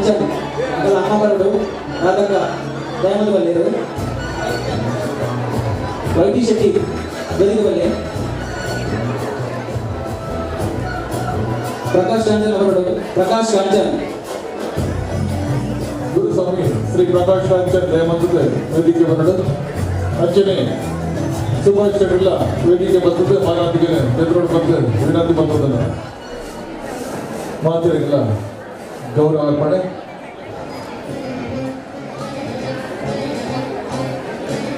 ಕಾಂಚನ್ ಅಗಲ ಅಮ್ಮಬರಡು ರಾಧಕ ದಯಾನಂದ ಬಲ್ಲೇರು ವೈಟಿ ಶೆಟ್ಟಿ ಗದಿಗೆ ಬಲ್ಲೆ ಪ್ರಕಾಶ್ ಕಾಂಚನ್ ಅವರಡು ಪ್ರಕಾಶ್ ಕಾಂಚನ್ ಗುರುಸ್ವಾಮಿ ಶ್ರೀ ಪ್ರಕಾಶ್ ಕಾಂಚನ್ ದಯಾನಂದ ವೇದಿಕೆ ಬಂದಳು ಅಂಚನೆ ಸುಭಾಷ್ ಶೆಟ್ಟಿಲ್ಲ ವೇದಿಕೆ ಬಂದದ್ದು ಮಾರಾಟಿಗೆ ಎದುರು ಬಂದು ವಿನಂತಿ ಬಂದದಲ್ಲ ಮಾತಿರಲಿಲ್ಲ ಗೌರವ ಅರ್ಪಣೆ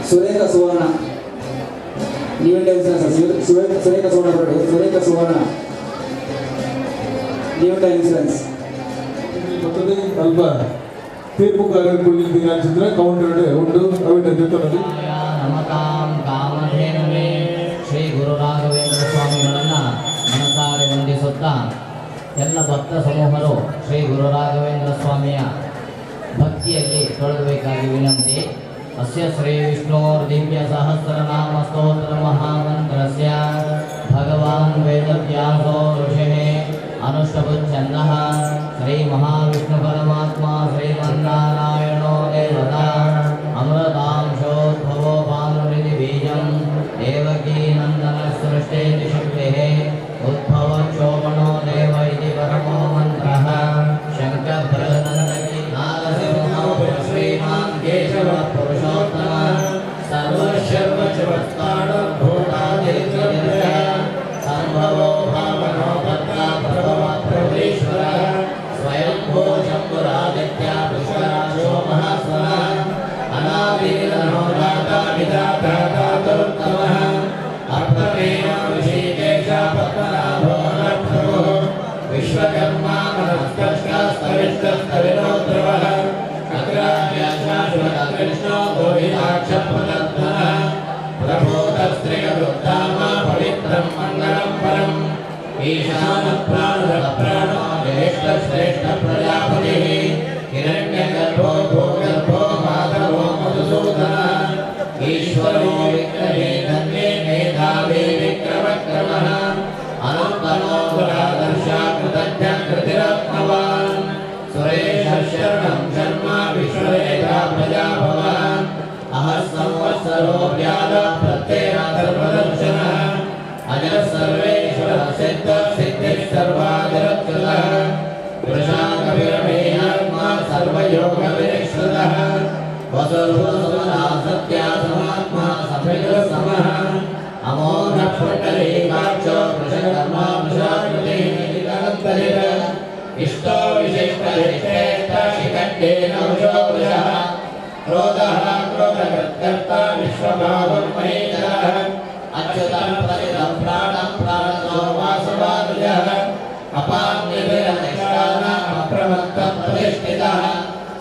ಸುರೇಖ ಸುವರ್ಣ ಸುರೇಖ ಸುವರ್ಣ ಬರಡು ಸುರೇಖ ಸುವರ್ಣ ನ್ಯೂಟ ಇನ್ಸೂರೆನ್ಸ್ ಮತ್ತೊಂದು ಅಲ್ಪ ತೀರ್ಪುಗಾರರು ಚಿತ್ರ ಕೌಂಟರ್ ಉಂಟು ಅವಿನ ಜೊತೆಯಲ್ಲಿ ನಮತಾಂ ಕಾಮಧೇನವೇ ಶ್ರೀ ಗುರು ರಾಘವೇಂದ್ರ ಸ್ವಾಮಿಗಳನ್ನ ಮನಸಾರೆ ವಂದಿಸುತ್ತಾ ಎಲ್ಲ ಭಕ್ತ ಸಮೂಹರು ಶ್ರೀ ಗುರು ರಾಘವೇಂದ್ರ ಸ್ವಾಮಿಯ ಭಕ್ತಿಯಲ್ಲಿ ತೊಡಗಬೇಕಾಗಿ ವಿನಂತಿ. ಅಸ್ಯ ಶ್ರೀ ವಿಷ್ಣೋರ್ ದಿವ್ಯ ಸಹಸ್ರನಾಮ ಸ್ತೋತ್ರ ಮಹಾಮಂತ್ರಸ್ಯ ಭಗವಾನ್ ವೇದವ್ಯಾಸೋ ಋಷಿಃ ಅನುಷ್ಠುಪ್ಛಂದಃ ಶ್ರೀ ಮಹಾವಿಷ್ಣು ಪರಮಾತ್ಮ ಶ್ರೀಮನ್ನಾರಾಯಣೋ ದೇವತಾ ಅಮೃತಾಂಶೋದ್ಭವೋ ಭಾನುರಿತಿ ಬೀಜಂ ದೇವಕೀ ನಂದನ ಸೃಷ್ಟೇತಿ ಶಕ್ತಿಃ ಉದ್ಭವ ಕ್ಷೋಭಣೋ ದೇವ ಇತಿ ಪರಮೋ ಮಂತ್ರಃ ಶಂಕರನಂದಕಿ ನಾರಸಿಂಹೋ ಶ್ರೀಮಾನ್ ಕೇಶವ ಪುರುಷೋತ್ತಮ ಸರ್ವಶರ್ವಚವತ್ಕಾಡ ಭೂತಾದಿರ್ಯಃ ಸಂಭವೋ ಭಾವನೋ ಭಕ್ತ ಪ್ರಭವ ಪ್ರಭೇಶ್ವರ ಸ್ವಯಂ ಭೋ ಶಂಭುರಾದಿತ್ಯ ಪುಷ್ಕರಾಕ್ಷೋ ಮಹಾಸ್ವರಃ ಅನಾದಿನೋ ರಾಧಾ ವಿಧಾತಾ ದಾತೋತ್ತಮಃ ಅರ್ಥಮೇನ ವಿಶೇಷ ಪದ್ಮನಾಭೋ ಪ್ರಭೋ ವಿಶ್ವಕರ್ಮ ಮನಸ್ಕಷ್ಟ ಸ್ತವಿಷ್ಟಸ್ತವಿನೋದ್ರವಃ ಅಗ್ರಾಹ್ಯ ಶಾಶ್ವತ ಕೃಷ್ಣೋ ಗೋವಿಂದಾಕ್ಷ ಪ್ರದತ್ತಃ ಪ್ರಭೋತಸ್ತ್ರಿಯರುದ್ಧಾಮ ಪವಿತ್ರಂ ಮಂಗಳಂ ಪರಂ ಈಶಾನ ಪ್ರಾಣದ ಪ್ರಾಣೋ ಜ್ಯೇಷ್ಠ ಶ್ರೇಷ್ಠ ಪ್ರಜಾಪತಿಃ ಹಿರಣ್ಯಗರ್ಭೋ ಭೂಗರ್ಭೋ ಮಾಧವೋ ಮಧುಸೂದನಃ ಈಶ್ವರೋ ವಿಗ್ರಹೇ ಧನ್ಯೇ ಮೇಧಾವಿ ವಿಕ್ರಮಕ್ರಮಃ ಅನಂತನೋ ಗುರಾದರ್ಶ ಕೃತಜ್ಞ ಕೃತಿರತ್ಮವಾನ್ ಸುರೇಶ ಶರಣಂ ಶರ್ಮ ವಿಶ್ವರೇಖಾ ಪ್ರಜಾಭವಾನ್ ಅಹಃ ಸಂವತ್ಸರೋ ವ್ಯಾದ ಪ್ರತ್ಯಯ ಸರ್ವದರ್ಶನಃ ಅಜರ ಸರ್ವೇಶ್ವರ ಸಿದ್ಧ ಸಿದ್ಧಿ ಸರ್ವಾದಿರತ್ಕೃತಃ ವೃಷಾಕವಿರಮೇಯಾತ್ಮ ಸರ್ವಯೋಗ ವಿನಿಶ್ಚಿತಃ ವಸುರುಸುಮನಾ ಸತ್ಯ ಸಮಾತ್ಮ ಸಭ್ಯ ಸಮಃ ಅಮೋಘ ಪುಂಡರೀಕಾಕ್ಷೋ ವೃಷಕರ್ಮ ವೃಷಾಕೃತಿ ನಿಗಂತರಿತ ಇಷ್ಟೋ ವಿಶಿಷ್ಟ ಶ್ರೇಷ್ಠ ಶಿಖಂಡೇನ ವೃಷೋ ವೃಷಃ ಕ್ರೋಧಃ ಕ್ರೋಧಕರ್ತ ವಿಶ್ವಭಾವಂ ಮಹೇಂದ್ರಃ ಅಚ್ಯುತಂ ಪ್ರತಿತಂ ಪ್ರಾಣಂ ಪ್ರಾಣೋ ವಾಸವಾನುಜಃ ಅಪಾನ್ಯವಿರನಿಷ್ಠಾನ ಅಪ್ರಮತ್ತ ಪ್ರತಿಷ್ಠಿತಃ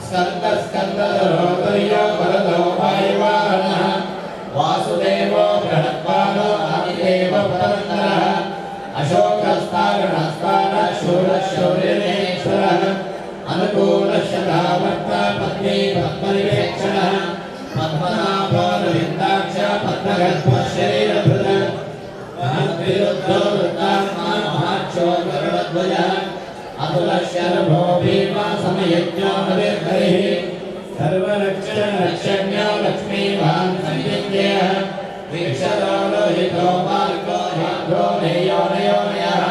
ಸ್ಕಂದ ಸ್ಕಂದಧರೋ ತುರ್ಯೋ ವರದೋ ವಾಯುವಾಹನಃ ವಾಸುದೇವೋ ಬೃಹತ್ಪಾದೋ ಆದಿದೇವ ಪುರಂದರಃ ಅಶೋಕಸ್ಥಾಗಣಸ್ಥಾನ ಶೂರ ಶೌರ್ಯನೇಶ್ವರಃ ಅನುಕೂಲಶತಾವರ್ತ ಪತ್ನಿ ಪದ್ಮನಿವೇಕ್ಷಣಃ ಪದ್ಮನಾಭೋ ರವಿಂದಾಕ್ಷ ಪದ್ಮಗರ್ಭ ಶರೀರಭೃತ ಮಹದ್ವಿರುದ್ಧೋ ವೃತ್ತಾತ್ಮ ಮಹಾಕ್ಷೋ ಗರುಡಧ್ವಜಃ ಅತುಲಶರಭೋ ಭೀಮ ಸಮಯಜ್ಞೋ ಹವಿರ್ಹರಿಃ ಸರ್ವರಕ್ಷಣ ರಕ್ಷಣ್ಯೋ ಲಕ್ಷ್ಮೀವಾನ್ ಸಂಯುಜ್ಯಃ ವೀಕ್ಷರೋ ಲೋಹಿತೋ ಮಾರ್ಗೋ ಧ್ಯಾಧ್ರೋ ನೇಯೋನಯೋನಯಃ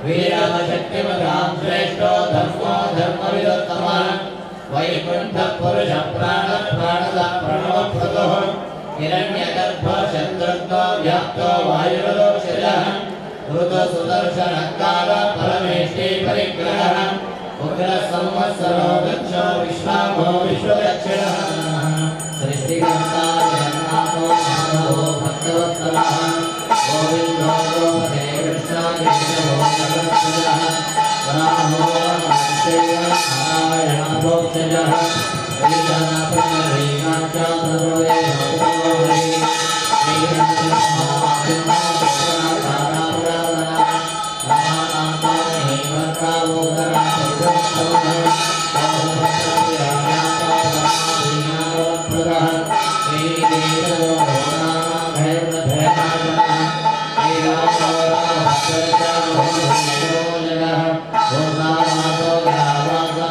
ವೀರಶಕ್ತಿಮತಾಂ ಶ್ರೇಷ್ಠೋ ಧರ್ಮೋ ಧರ್ಮವಿದೋತ್ತಮಃ ವೈಕುಂಠ ಪುರುಷ ಪ್ರಾಣ ಪ್ರಾಣದ ಪ್ರಣವಪ್ರದೋ ಹಿರಣ್ಯಗರ್ಭ ಶತ್ರುಘ್ನೋ ವ್ಯಾಪ್ತೋ ವಾಯುರದೋಕ್ಷಜಃ ಋತ ಸುದರ್ಶನ ಕಾಲ ಪರಮೇಷ್ಠಿ ಪರಿಗ್ರಹಃ ಉಗ್ರ ಸಂವತ್ಸರೋ ದಕ್ಷೋ ವಿಶ್ವಾಮೋ ವಿಶ್ವದಕ್ಷಿಣಃ ಸೃಷ್ಟಿಕರ್ತಾಯ ಜಗನ್ನಾಥೋ ಮಾಧವೋ ಭಕ್ತವತ್ಸಲಃ ಗೋವಿಂದೋ ಗೋಪತೆ ಕೃಷ್ಣಾಯ ಕೇಶವೋ ನರಸಿಂಹಃ ವರಾಹೋ ಮಹರ್ಷಿಯ ನಾರಾಯಣಾಭೋಕ್ಷಜಃ ಶ್ರೀಧನ ಪುಂಡರೀಕಾಕ್ಷ ಪ್ರಭುವೇ ಭಕ್ತೋಹರಿ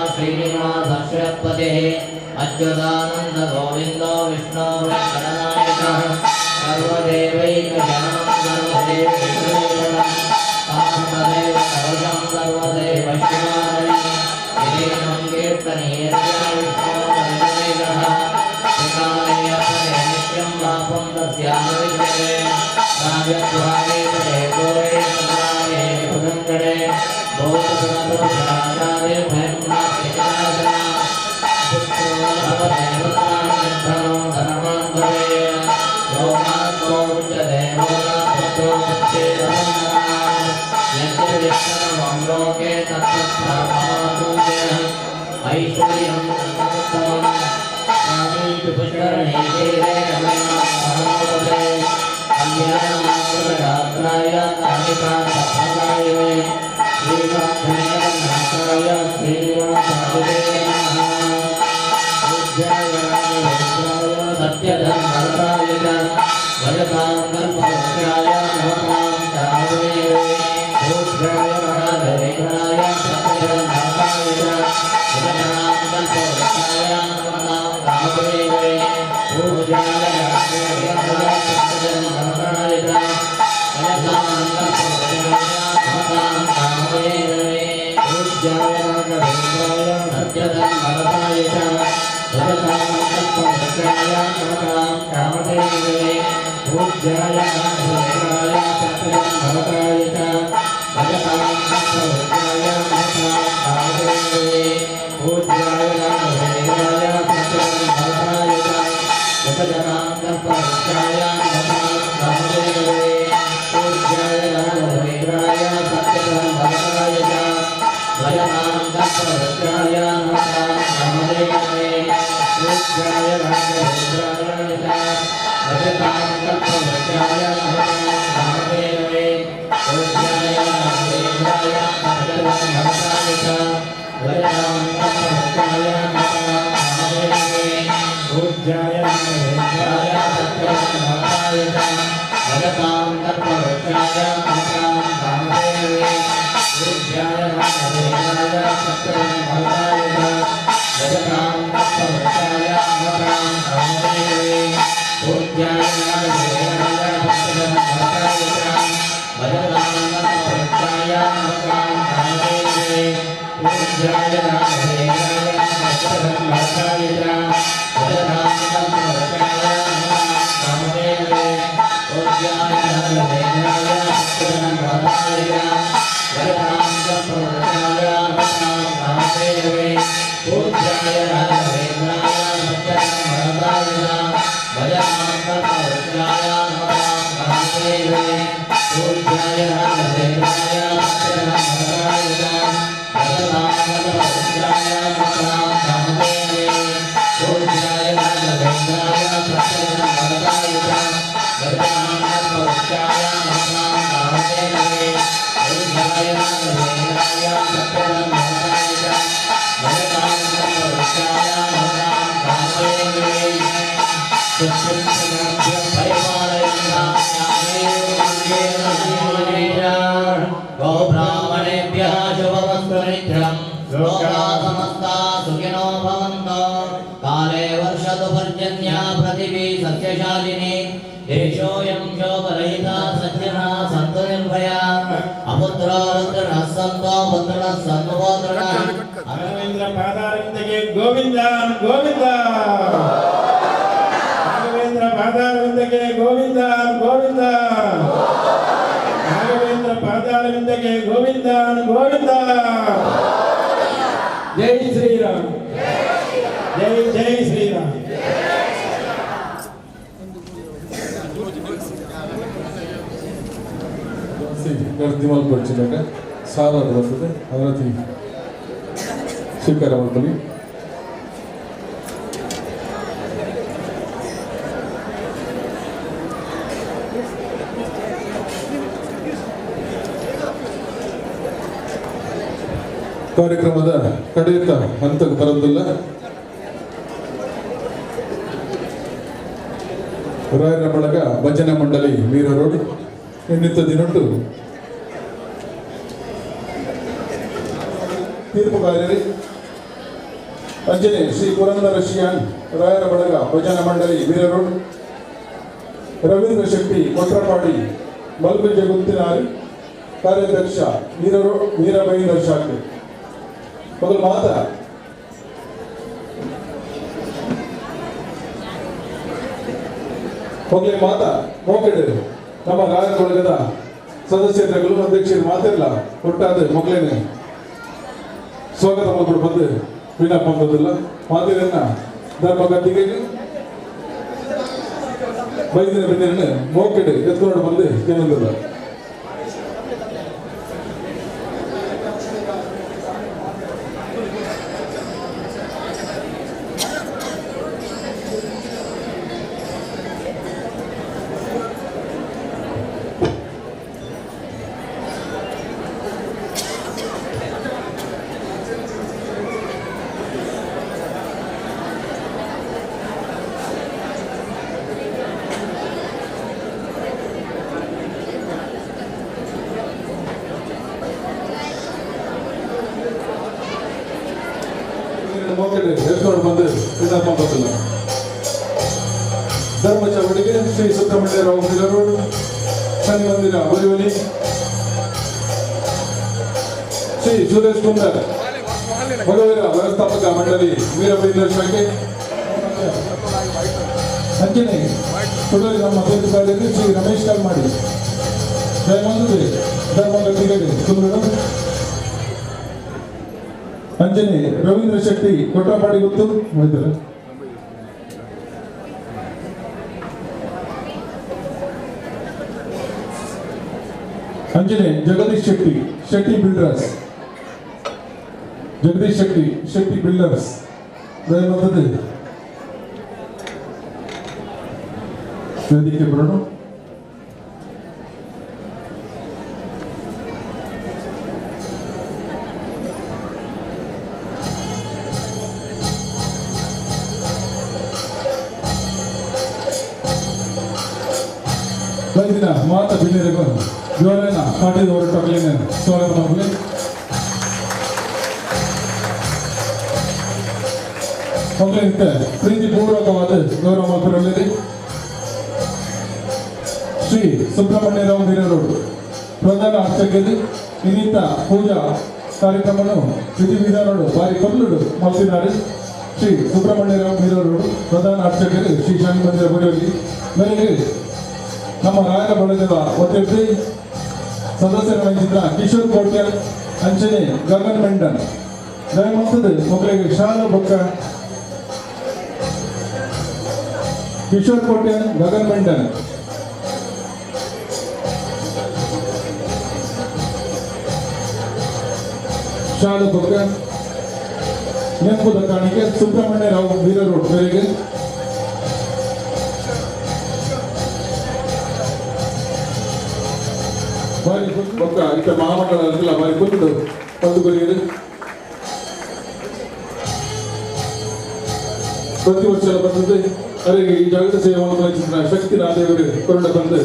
ಶ್ರೀನಿವಾಸ श्रीपतिः अच्युतानन्द गोविन्दो विष्णो गणनायकः सर्वदेवैकजनं सर्वदेवैकजनं तदेव सर्वं सर्वदेवशिवाय येनं कीर्तनीयस्य विष्णोर्विजयः शिखाय परे नित्यं लाभं तस्याविजये राजद्वारे परे गोरे सदाये भुजङ्गणे भूतगुणदोषाचार्य भयम्नाथिराजना पुत्रो भवदेवतानिर्धनो धनवान् भवेत् योगात्मो उच्यदेवो पुत्रो मुच्येदवन्दनात् यज्ञविष्णुर्वं लोके तत्तत्प्राप्नोतुं ऐश्वर्यं तत्तमुत्तमम् स्वामीति पुष्करणे तीरे रमयामहोदे कल्याणमात्रगात्राय कामिकार्थफलाय श्रीवाग्देवनाथाय श्रीनिवासाय नमः पूज्याय रामभद्राय सत्यधर्मरताय च भजतां कल्पवृक्षाय नमतां चामुण्डे पूज्याय महादेवाय सत्यधर्मरताय च भजतां कल्पवृक्षाय नमतां कामदेवे पूज्याय राघवेन्द्राय सत्यधर्मरताय च भजतां कल्पवृक्षाय नमतां कामदेवे पूज्याय राघवेन्द्राय सत्यधर्मरताय च भजतां कल्पवृक्षाय नमतां कामदेवे पूज्याय राघवेन्द्राय सत्यधर्मरताय च भजतां कल्पवृक्षाय नमतां कामदेवे पूज्याय राघवेन्द्राय सत्यधर्मरताय च भजतां कल्पवृक्षाय नमतां कामदेवे पूज्याय राघवेन्द्राय सत्यधर्मरताय च भजतां कल्पवृक्षाय नमतां कामदेवे पूज्याय राघवेन्द्राय च भजतां कल्पवृक्षाय नमतां कामदेवे पूज्याय राघवेन्द्राय सत्यधर्मरताय च भजतां कल्पवृक्षाय नमतां कामदेवे पूज्याय राघवेन्द्राय सत्यधर्मरताय च भजतां कल्पवृक्षाय नमतां कामदेवे पूज्याय राघवेन्द्राय सत्यधर्मरताय च भजतां कल्पवृक्षाय नमतां कामदेवे पूज्याय राघवेन्द्राय सत्यधर्मरताय च भजतां कल्पवृक्षाय नमतां कामदेवे पूज्याय राघवेन्द्राय सत्यधर्मरताय च भजतां कल्पवृक्षाय नमतां कामदेवे पूज्याय राघवेन्द्राय सत्यधर्मरताय च भजतां कल्पवृक्षाय नमतां कामदेवे पूज्याय राघवेन्द्राय सत्यधर्मरताय च भजतां कल्पवृक्षाय नमतां कामदेवे पूज्याय राघवेन्द्राय सत्यधर्मरताय च भजतां कल्पवृक्षाय नमतां कामदेवे पूज्याय राघवेन्द्राय सत्यधर्मरताय च भजतां कल्पवृक्षाय नमतां कामदेवे पूज्याय राघवेन्द्राय सत्यधर्मरताय च भजतां कल्पवृक्षाय नमतां कामदेवे गोब्राह्मणेभ्यः शुभमस्तु नित्यं लोकाः समस्ताः सुखिनो भवन्तु काले वर्षतु पर्जन्या पृथिवी सस्यशालिनी देशोऽयं शोकरहितः सज्जनः सन्तु निर्भयाः अपुत्रो रुद्रणः सन्तो पुत्रणः सन्तु पौत्रणः ರಾಘವೇಂದ್ರ ಪಾದಾರವಿಂದಕ್ಕೆ ಗೋವಿಂದ ಗೋವಿಂದ ರಾಘವೇಂದ್ರ ಪಾದಾರವಿಂದಕ್ಕೆ ಗೋವಿಂದ ಗೋವಿಂದ ರಾಘವೇಂದ್ರ ಪಾದಾರವಿಂದಕ್ಕೆ ಗೋವಿಂದ ಗೋವಿಂದ ಜೈ ಶ್ರೀರಾಮ್ ಜೈ ಜೈ ಶ್ರೀರಾಮ್ ಗರ್ತಿ ಮಲ್ಪಡಿಸಿದಾಗ ಸಾಲ ಬರ್ತದೆ ಅದರ ಸ್ವೀಕಾರ ಮಾಡ್ಕೊಳ್ಳಿ. ಕಾರ್ಯಕ್ರಮದ ಕಡೆಯ ಹಂತಕ್ಕೆ ಬರೋದಿಲ್ಲ. ರಾಯರ ಬಳಗ ಭಜನೆ ಮಂಡಳಿ ಮೀರ ರೋಡ್ ಇನ್ನಿತ ದಿನೊಟ್ಟು ತೀರ್ಪುಗಾರರಿ ಅಂಜನೆ ಶ್ರೀ ಪುರಂದರ ಶ್ರೀಯಾನ್ ರಾಯರ ಬಳಗ ಭಜನಾ ಮಂಡಳಿ ವೀರರೋಡ್ ರವೀಂದ್ರ ಶೆಟ್ಟಿ ಕೊಟ್ರಪಾಡಿ ಮಲ್ಬೆಜ ಗುಂತಿನಾರಿ ಕಾರ್ಯಾಧ್ಯಕ್ಷ ವೀರಭೈಂದ್ರ ಶಾಖೆ ಮೊದಲು ಮಾತಾ ಮೋಕೆಡೆ ನಮ್ಮ ರಾಯರ ಬಳಗದ ಸದಸ್ಯರುಗಳು ಅಧ್ಯಕ್ಷರು ಮಾತಿಲ್ಲ ಒಟ್ಟಾದ ಮಕ್ಕಳೇನೆ ಸ್ವಾಗತ ಮಾಡ್ಕೊಂಡು ಬಂದು ವಿನಪ್ಪ ಬಂದಿಲ್ಲ ಮಾತಿರನ್ನ ಧರ್ಮಗದ್ದಿಗೆ ಬೈದಿನ ಬೆನ್ನಿನ ಮೋಕೆಡೆ ಎತ್ಕೊಂಡು ಬಂದು ಏನಂದಿಲ್ಲ ಎತ್ಕೊಂಡು ಬಂದು ವಿನಪ್ಪ ಬಂದಿಲ್ಲ ಧರ್ಮ ಚವಡಿಗೆ ಶ್ರೀ ಸುಬ್ರಹ್ಮಣ್ಯ ರಾವ್ ವೀರರೋಡ್ ಶನಿ ಮಂದಿರ ಬರಿವಲಿ ಶ್ರೀ ಸುರೇಶ್ ಕುಂದರ್ ಮಗವೀರ ವ್ಯವಸ್ಥಾಪಕ ಮಂಡಳಿ ವೀರಭೈಂದ್ರ ಶಾಖೆ ಅಂಜನೆ ಕೊಡಲಿ ನಮ್ಮ ಅಧ್ಯಕ್ಷರಾಗಿದ್ದು ಶ್ರೀ ರಮೇಶ್ ಕಲ್ಮಾಡಿ ಜಯಮಂದು ಧರ್ಮಗದ್ದಿಗೆ ಕುಂದೂರು ಅಂಜನೆ ರವೀಂದ್ರ ಶೆಟ್ಟಿ ಕೊಟ್ರಪಾಡಿ ಗೊತ್ತು ವೈದ್ಯರ ಅಂಜನೆ ಜಗದೀಶ್ ಶೆಟ್ಟಿ ಬಿಲ್ಡರ್ಸ್ ದಯಮಾಡಿ ವೇದಿಕೆ ಬರೋಣ ಬೈದಿನ ಮಾತ ಬಿಲ್ಲಿರಗ ಜೋರನ ಪಾಟಿದ ಹೊರಟೋಗ್ಲೇನೆ ಸ್ವಾಗತ ಮಾಡಲಿ ಮಕ್ಕಳಿಗೆ ಪ್ರೀತಿಪೂರ್ವಕವಾದ ಗೌರವ ಬರಲಿದೆ ಶ್ರೀ ಸುಬ್ರಹ್ಮಣ್ಯರಾವ್ ವೀರರೋಡ್ ಪ್ರಧಾನ ಅರ್ಚಕರು ಇನ್ನಿತ ಪೂಜಾ ಕಾರ್ಯಕ್ರಮವನ್ನು ವಿಧಿವಿಧಾನಗಳು ಬಾರಿ ಕೊಲ್ಲುಡು ಮಾಡ್ತಿದ್ದಾರೆ ಶ್ರೀ ಸುಬ್ರಹ್ಮಣ್ಯರಾವ್ ವೀರರೋಡ್ ಪ್ರಧಾನ ಅರ್ಚಕರು ಶ್ರೀ ಶನಿ ಮಂದಿರ ಬರೆಯಲ್ಲಿ ಮೇರೆಗೆ ನಮ್ಮ ರಾಯರ ಬಳಗದ ಒತ್ತಡಿ ಸದಸ್ಯರ ವಹಿಸಿದ ಕಿಶೋರ್ ಕೋಟ್ಯಾಲ್ ಅಂಚನೆ ಗಗನ್ ಮೆಂಡನ್ ದಯಮಾಡಿ ಮಕ್ಕಳಿಗೆ ಶಾಲಾ ಬೊಕ್ಕ ಕಿಶೋರ್ ಕೋಟ್ಯಾಲ್ ಗಗನ್ ಮೆಂಡನ್ ಶಾಲಾ ಬೊಕ್ಕ ನೆಂಪುದ ಕಾಣಿಕೆ ಸುಬ್ರಹ್ಮಣ್ಯರಾವ್ ವೀರರೋಡ್ ಮೇರೆಗೆ ಬಾರಿ ಬೊಕ್ಕ ಇತ್ತ ಮಹಾಮಂಡಲ ಬಾರಿ ಕುಂದು ಪಂದುಕೊರಿಯರು ಪ್ರತಿ ವರ್ಷ ಬಂದದ್ದು ಅವರಿಗೆ ಈ ಜಾಗೃತ ಸೇವೆಯನ್ನು ವಹಿಸಿದ ಶಕ್ತಿ ನಾದೇವರು ಕೊರಡ ಬಂದು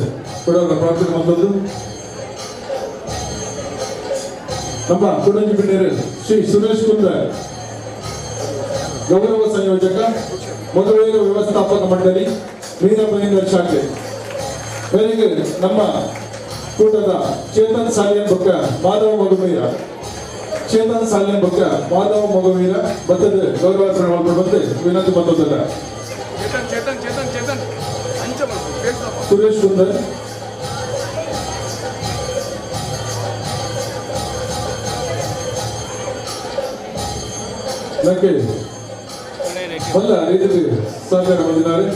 ಕೊಡೋರ ಪ್ರಾರ್ಥನೆ ಬಂದದ್ದು ನಮ್ಮ ಕುಡಂಜಿ ಬಿಟ್ಟರೆ ಶ್ರೀ ಸುರೇಶ್ ಕುಂದರ್ ಗೌರವ ಸಂಯೋಜಕ ಮಗವೀರ ವ್ಯವಸ್ಥಾಪಕ ಮಂಡಳಿ ವೀರಭೈಂದ್ರ ಶಾಖೆ ಮೇರೆಗೆ ನಮ್ಮ ಕೂಟದ ಚೇತನ್ ಸಾಲಿಯನ್ ಬೊಕ್ಕ ಮಾಧವ ಮಗವೀರ ಬತ್ತದ ಗೌರವಾರ್ಪಣೆ ಮಾಡ್ಕೊಂಡು ಬಂದು ವಿನಂತಿ ಬಂದದಲ್ಲ ಸುರೇಶ್ ಕುಂದರ್ ನನಗೆ ಬಲ್ಲ ರೀತಿಯಲ್ಲಿ ಸಹಕಾರ ಬಂದಿದ್ದಾರೆ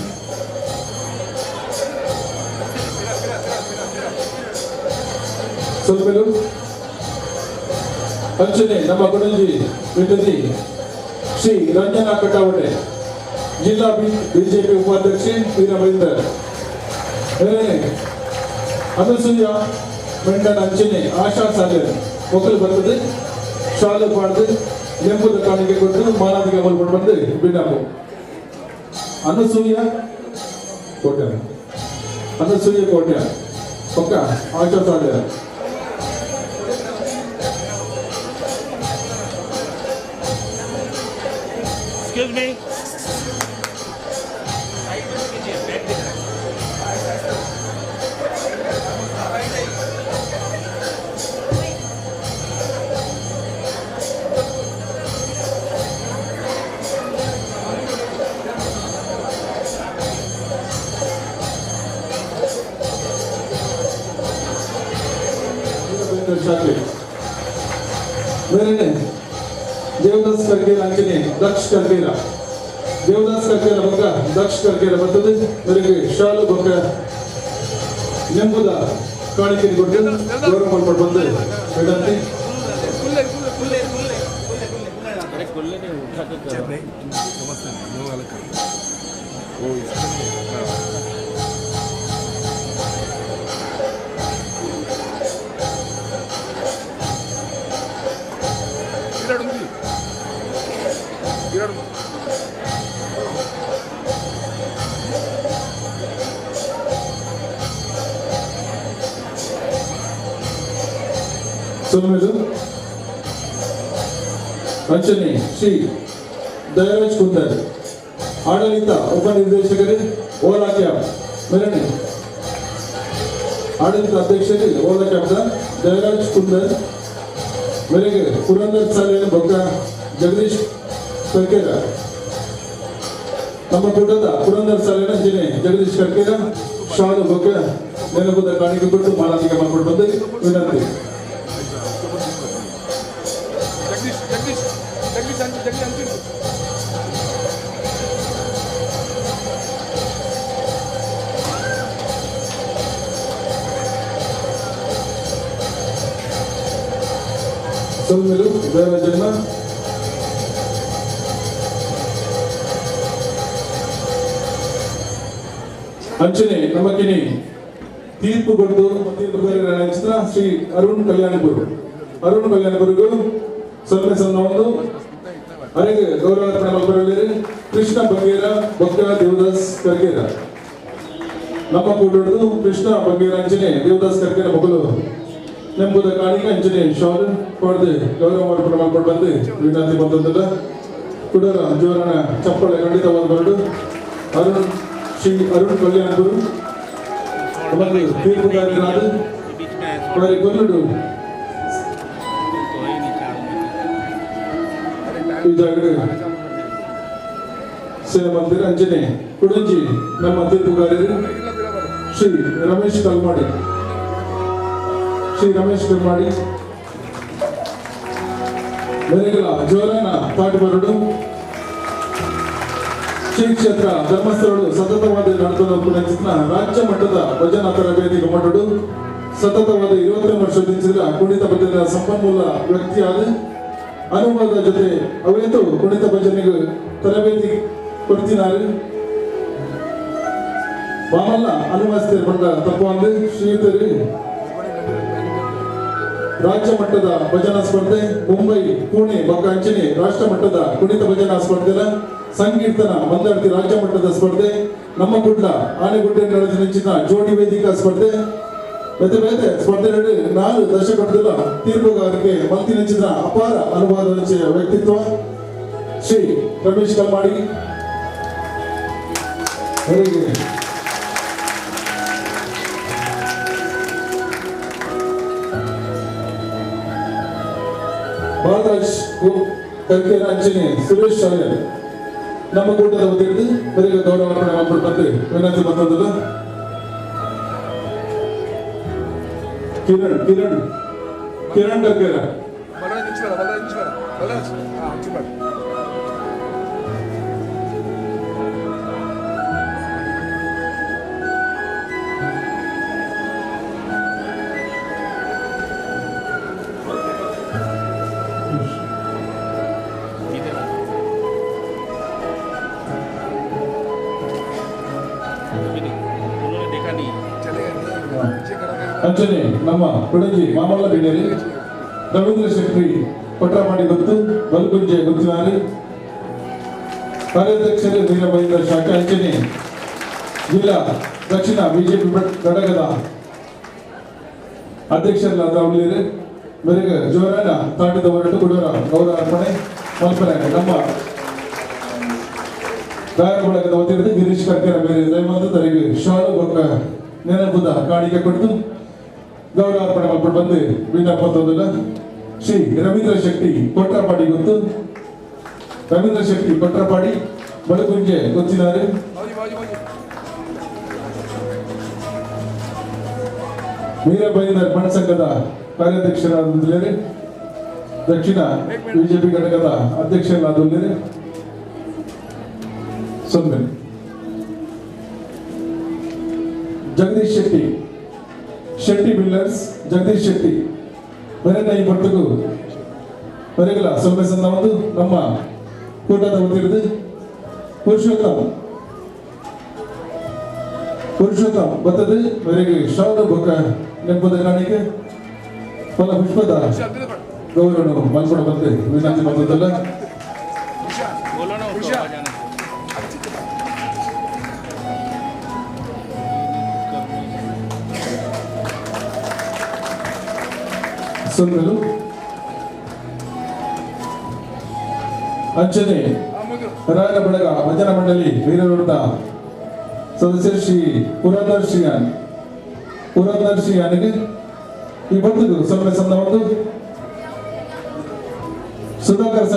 ಸ್ವಲ್ಪ ಅಂಚನೆ ನಮ್ಮ ಗುಡಂಜಿ ವಿಟದಿ ಶ್ರೀ ರಂಜನಾ ಕಟಾವಟೆ ಜಿಲ್ಲಾ ಬಿಜೆಪಿ ಉಪಾಧ್ಯಕ್ಷೆ ವೀರಭೈಂದರ್ ಅನಸೂಯ ಮೆಂಡನ್ ಅಂಚನೆ ಆಶಾ ಸಾಗರ್ ಮಕ್ಕಳು ಬರ್ತದೆ ಶಾಲೆ ಪಾಡ್ದು ಎಂಬುದ ಕಾಣಿಕೆ ಕೊಟ್ಟು ಮಾನವಿಗೆ ಅಮಲು ಬಂದು ಬಿಡಾಪು ಅನಸೂಯ ಕೋಟ್ಯ ಪಕ್ಕ ಆಶಾ ಸಾಗರ್ शाखे मेरे देवदास करके अंजने दक्ष करके देवदास करके बग्गा दक्ष करके बರ್ತದೆ मेरे ಶಾಲು ಬಗ್ಗ ನೆಂಬುದ ಕಾಣಿಕೆ ಕೊಟ್ಟು ಗೌರವ ಮಾಡ್ಕೊಂಡು ಬಂದೆ ಬೇಡಂತೆ ಸೋಮೇಲು ಅಂಚನೆ ಶ್ರೀ ದಯರಾಜ್ ಕುಂದರ್ ಆಡಳಿತ ಉಪನಿರ್ದೇಶಕರು ಓಲಾ ಕ್ಯಾಬ್ ಮೇಲನೆ ಆಡಳಿತ ಅಧ್ಯಕ್ಷರು ಓಲಾ ಕ್ಯಾಬ್ದ ದಯರಾಜ್ ಕುಂದರ್ ಮೇರೆಗೆ ಪುರಂದರ್ ಶಾಲೆಯ ಬಗ್ಗ ಜಗದೀಶ್ ಕರ್ಕೇರ ನಮ್ಮ ಕೂಟದ ಪುರಂದರ್ ಶಾಲೆಯ ಅಂಜನೆ ಜಗದೀಶ್ ಕರ್ಕೇರ ಶಾಲು ಬಗ್ಗ ನೆನಪದ ಕಾಣಿಕೆ ಕೊಟ್ಟು ಮಾಲಾತಿಗೆ ಮಾಡ್ಕೊಂಡು ಬಂದರೆ ವಿನಂತಿ ಸೋಮೇಲು ದೇವರಾಜಣ್ಣ ಅಂಚನೆ ನಮಕಿನಿ ತೀರ್ಪು ಕೊಟ್ಟು ತೀರ್ಪುಗಾರರ ಶ್ರೀ ಅರುಣ್ ಕಲ್ಯಾಣಪುರಿಗೂ ಸೊನ್ನೆ ಒಂದು ಅರೆಗೆ ಗೌರವಾರ್ಪಣೆ ಮಾಡ್ಕೊಳ್ಳಿ ಕೃಷ್ಣ ಬಗೇರ ಬೊಕ್ಕ ದೇವದಾಸ್ ಕರ್ಕೇರ ನಮ್ಮ ಕೂಡೋದು ಕೃಷ್ಣ ಬಗೇರ ಅಂಚನೆ ದೇವದಾಸ್ ಕರ್ಕೇರ ಮಗಳು ನೆಂಬುದ ಕಾಣಿಗೆ ಅಂಚನೆ ಶಾಲ್ ಕೊಡದೆ ಗೌರವ ಅರ್ಪಣೆ ಮಾಡ್ಕೊಂಡು ಬಂದು ವಿನಂತಿ ಬಂದದ್ದಲ್ಲ ಕುಡರ ಜೋರನ ಚಪ್ಪಳೆ ಖಂಡಿತವಾದ ಬರಡು ಶ್ರೀ ಅರುಣ್ ಕಲ್ಯಾಣಪುರು ನಮಗೆ ತೀರ್ಪುಗಾರರಾದ ಅವರಿಗೆ ಕೊಲ್ಲುಡು ಸೇವೆ ಮಂದಿರ ಅಂಜನೆ ಕುಡಂಜಿ ನಮ್ಮ ತೀರ್ಪುಗಾರರು ಶ್ರೀ ರಮೇಶ್ ಕಲ್ಮಾಡಿ ಮೇರೆಗಳ ಜೋರನ ತಾಟಬರಡು ಶ್ರೀ ಕ್ಷೇತ್ರ ಧರ್ಮಸ್ಥಳಗಳು ಸತತವಾದ ನಡೆದ ರಾಜ್ಯ ಮಟ್ಟದ ಭಜನಾ ತರಬೇತಿಗೆ ಮಾಡಲು ಸತತವಾದ 20 ವರ್ಷದಿಂದ ಕುಣಿತ ಭಜನೆ ಸಂಪನ್ಮೂಲ ವ್ಯಕ್ತಿಯಾದ ಅನುಭವದ ಜೊತೆ ಅವೇತು ಕುಣಿತ ಭಜನೆಗೆ ತರಬೇತಿ ಕೊಡ್ತಿದ್ದಾರೆ ಬಾಮಲ್ಲ ಅನುಭವಿಸ್ತಾರೆ ಬಂದ ತಪ್ಪು ಅಂದ್ರೆ ಶ್ರೀಯುತರು ರಾಜ್ಯ ಮಟ್ಟದ ಭಜನಾ ಸ್ಪರ್ಧೆ ಮುಂಬೈ ಪುಣೆ ಬೊಕ್ಕ ಅಂಚನೆ ರಾಷ್ಟ್ರ ಮಟ್ಟದ ಕುಣಿತ ಭಜನಾ ಸ್ಪರ್ಧೆ ಸಂಕೀರ್ತನ ಮಂದಾರ್ತಿ ರಾಜ್ಯ ಮಟ್ಟದ ಸ್ಪರ್ಧೆ ನಮ್ಮ ಗುಡ್ಡ ಆನೆಗುಡ್ಡೆ ನಡೆದ ನೆಚ್ಚಿನ ಜೋಡಿ ವೇದಿಕಾ ಸ್ಪರ್ಧೆ ಬೇತೆ ಬೇತೆ ಸ್ಪರ್ಧೆಗಳು 4 ದಶಕಗಳ ತೀರ್ಪುಗಾರಿಕೆ ಮಂತಿ ನೆಚ್ಚಿನ ಅಪಾರ ಅನುಭವದ ವ್ಯಕ್ತಿತ್ವ ಶ್ರೀ ರಮೇಶ್ ಕಲ್ಮಾಡಿ ಅವರಿಗೆ ಬಾಲರಾಜ್ ಕರ್ಕೇರ ಅಂಚನೆ ಸುರೇಶ್ ಶಾಲೆ ನಮ್ಮ ಕೂಟದ ವತಿಯಿಂದ ಬರೀಗ ಗೌರವ ಅರ್ಪಣೆ ಮಾಡ್ಕೊಂಡು ಬಂದು ವಿನಂತಿ ಬಂದದ್ದು ಕಿರಣ್ ಕರ್ಕೇರ ಅಂಚನೆ ನಮ್ಮ ಕೊಡಂಜಿ ಮಾಮಲ್ಲ ಬಿಡೇರಿ ರವೀಂದ್ರ ಶೆಟ್ಟಿ ಪಟ್ರಾಮಾಡಿ ಗೊತ್ತು ಬಲ್ಗುಂಜೆ ಗೊತ್ತಿದ್ದಾರೆ ಕಾರ್ಯಾಧ್ಯಕ್ಷರು ವೀರಭದ್ರ ಶಾಖೆ ಅಂಚನೆ ಜಿಲ್ಲಾ ದಕ್ಷಿಣ ಬಿಜೆಪಿ ಘಟಕದ ಅಧ್ಯಕ್ಷರಾದ ಅವಳಿಯರು ಬೆಳಗ್ಗೆ ಜೋರಾನ ತಾಂಡದ ಹೊರಟು ಕೊಡೋರ ಗೌರವ ಅರ್ಪಣೆ ಮಲ್ಪನೆ ನಮ್ಮ ದಾರ ಬಳಗದ ವತಿಯಿಂದ ಗಿರೀಶ್ ಕರ್ಕರ ಬೇರೆ ದಯಮಾಡಿ ತನಗೆ ಶಾಲು ಬೊಕ್ಕ ನೆನಪುದ ಕಾಣಿಕೆ ಕೊಟ್ಟು ಗೌರವಾರ್ಪಣೆ ಮಾಡ್ಕೊಂಡು ಬಂದು ವಿಜ್ಞಾಪ ತಂದಿಲ್ಲ ಶ್ರೀ ರವೀಂದ್ರ ಶೆಟ್ಟಿ ಕೊಟ್ರಪಾಡಿ ಗೊತ್ತು ರವೀಂದ್ರ ಶೆಟ್ಟಿ ಕೊಟ್ರಪಾಡಿ ಬಡಗುಂಜೆ ಗೊತ್ತಿದ್ದಾರೆ ವೀರಭೈದರ್ ಮಣಸಂಘದ ಕಾರ್ಯಾಧ್ಯಕ್ಷರಾದರೆ ದಕ್ಷಿಣ ಬಿಜೆಪಿ ಘಟಕದ ಅಧ್ಯಕ್ಷರಾದರೆ ಸೊನ್ನೆ ಜಗದೀಶ್ ಶೆಟ್ಟಿ ಶೆಟ್ಟಿ ಬಿಲ್ಡರ್ಸ್ ಜಗದೀಶ್ ಶೆಟ್ಟಿ ಬರೆನೈ ಪಟ್ಟುಗು ಬರೆಗಲ ಸೊನ್ನೆ ಸಣ್ಣ ಒಂದು ನಮ್ಮ ಕೂಟದ ವತಿಯಿದ್ದು ಪುರುಷೋತ್ತಮ್ ಬರ್ತದೆ ವರೆಗೆ ಶಾಲು ಬೊಕ್ಕ ನೆನಪದ ಕಾಣಿಕೆ ಫಲ ಪುಷ್ಪದ ಗೌರವ ಮಾಡ್ಕೊಂಡು ಬಂದೆ ವಿನಂತಿ ಬಂದದ್ದಲ್ಲ ಸುಂದರಲು ಅಂಚನೆ ರಾಯರ ಬಳಗ ಭಜನಾ ಮಂಡಳಿ ವೀರವೃತ್ತ ಸದಸ್ಯ ಶ್ರೀ ಪುರಂದರ್ ಶ್ರೀಯಾನಿಗೆ ಈ ಬಂದು ಸೊನ್ನೆ ಸಣ್ಣ ಒಂದು ಸುಧಾಕರ್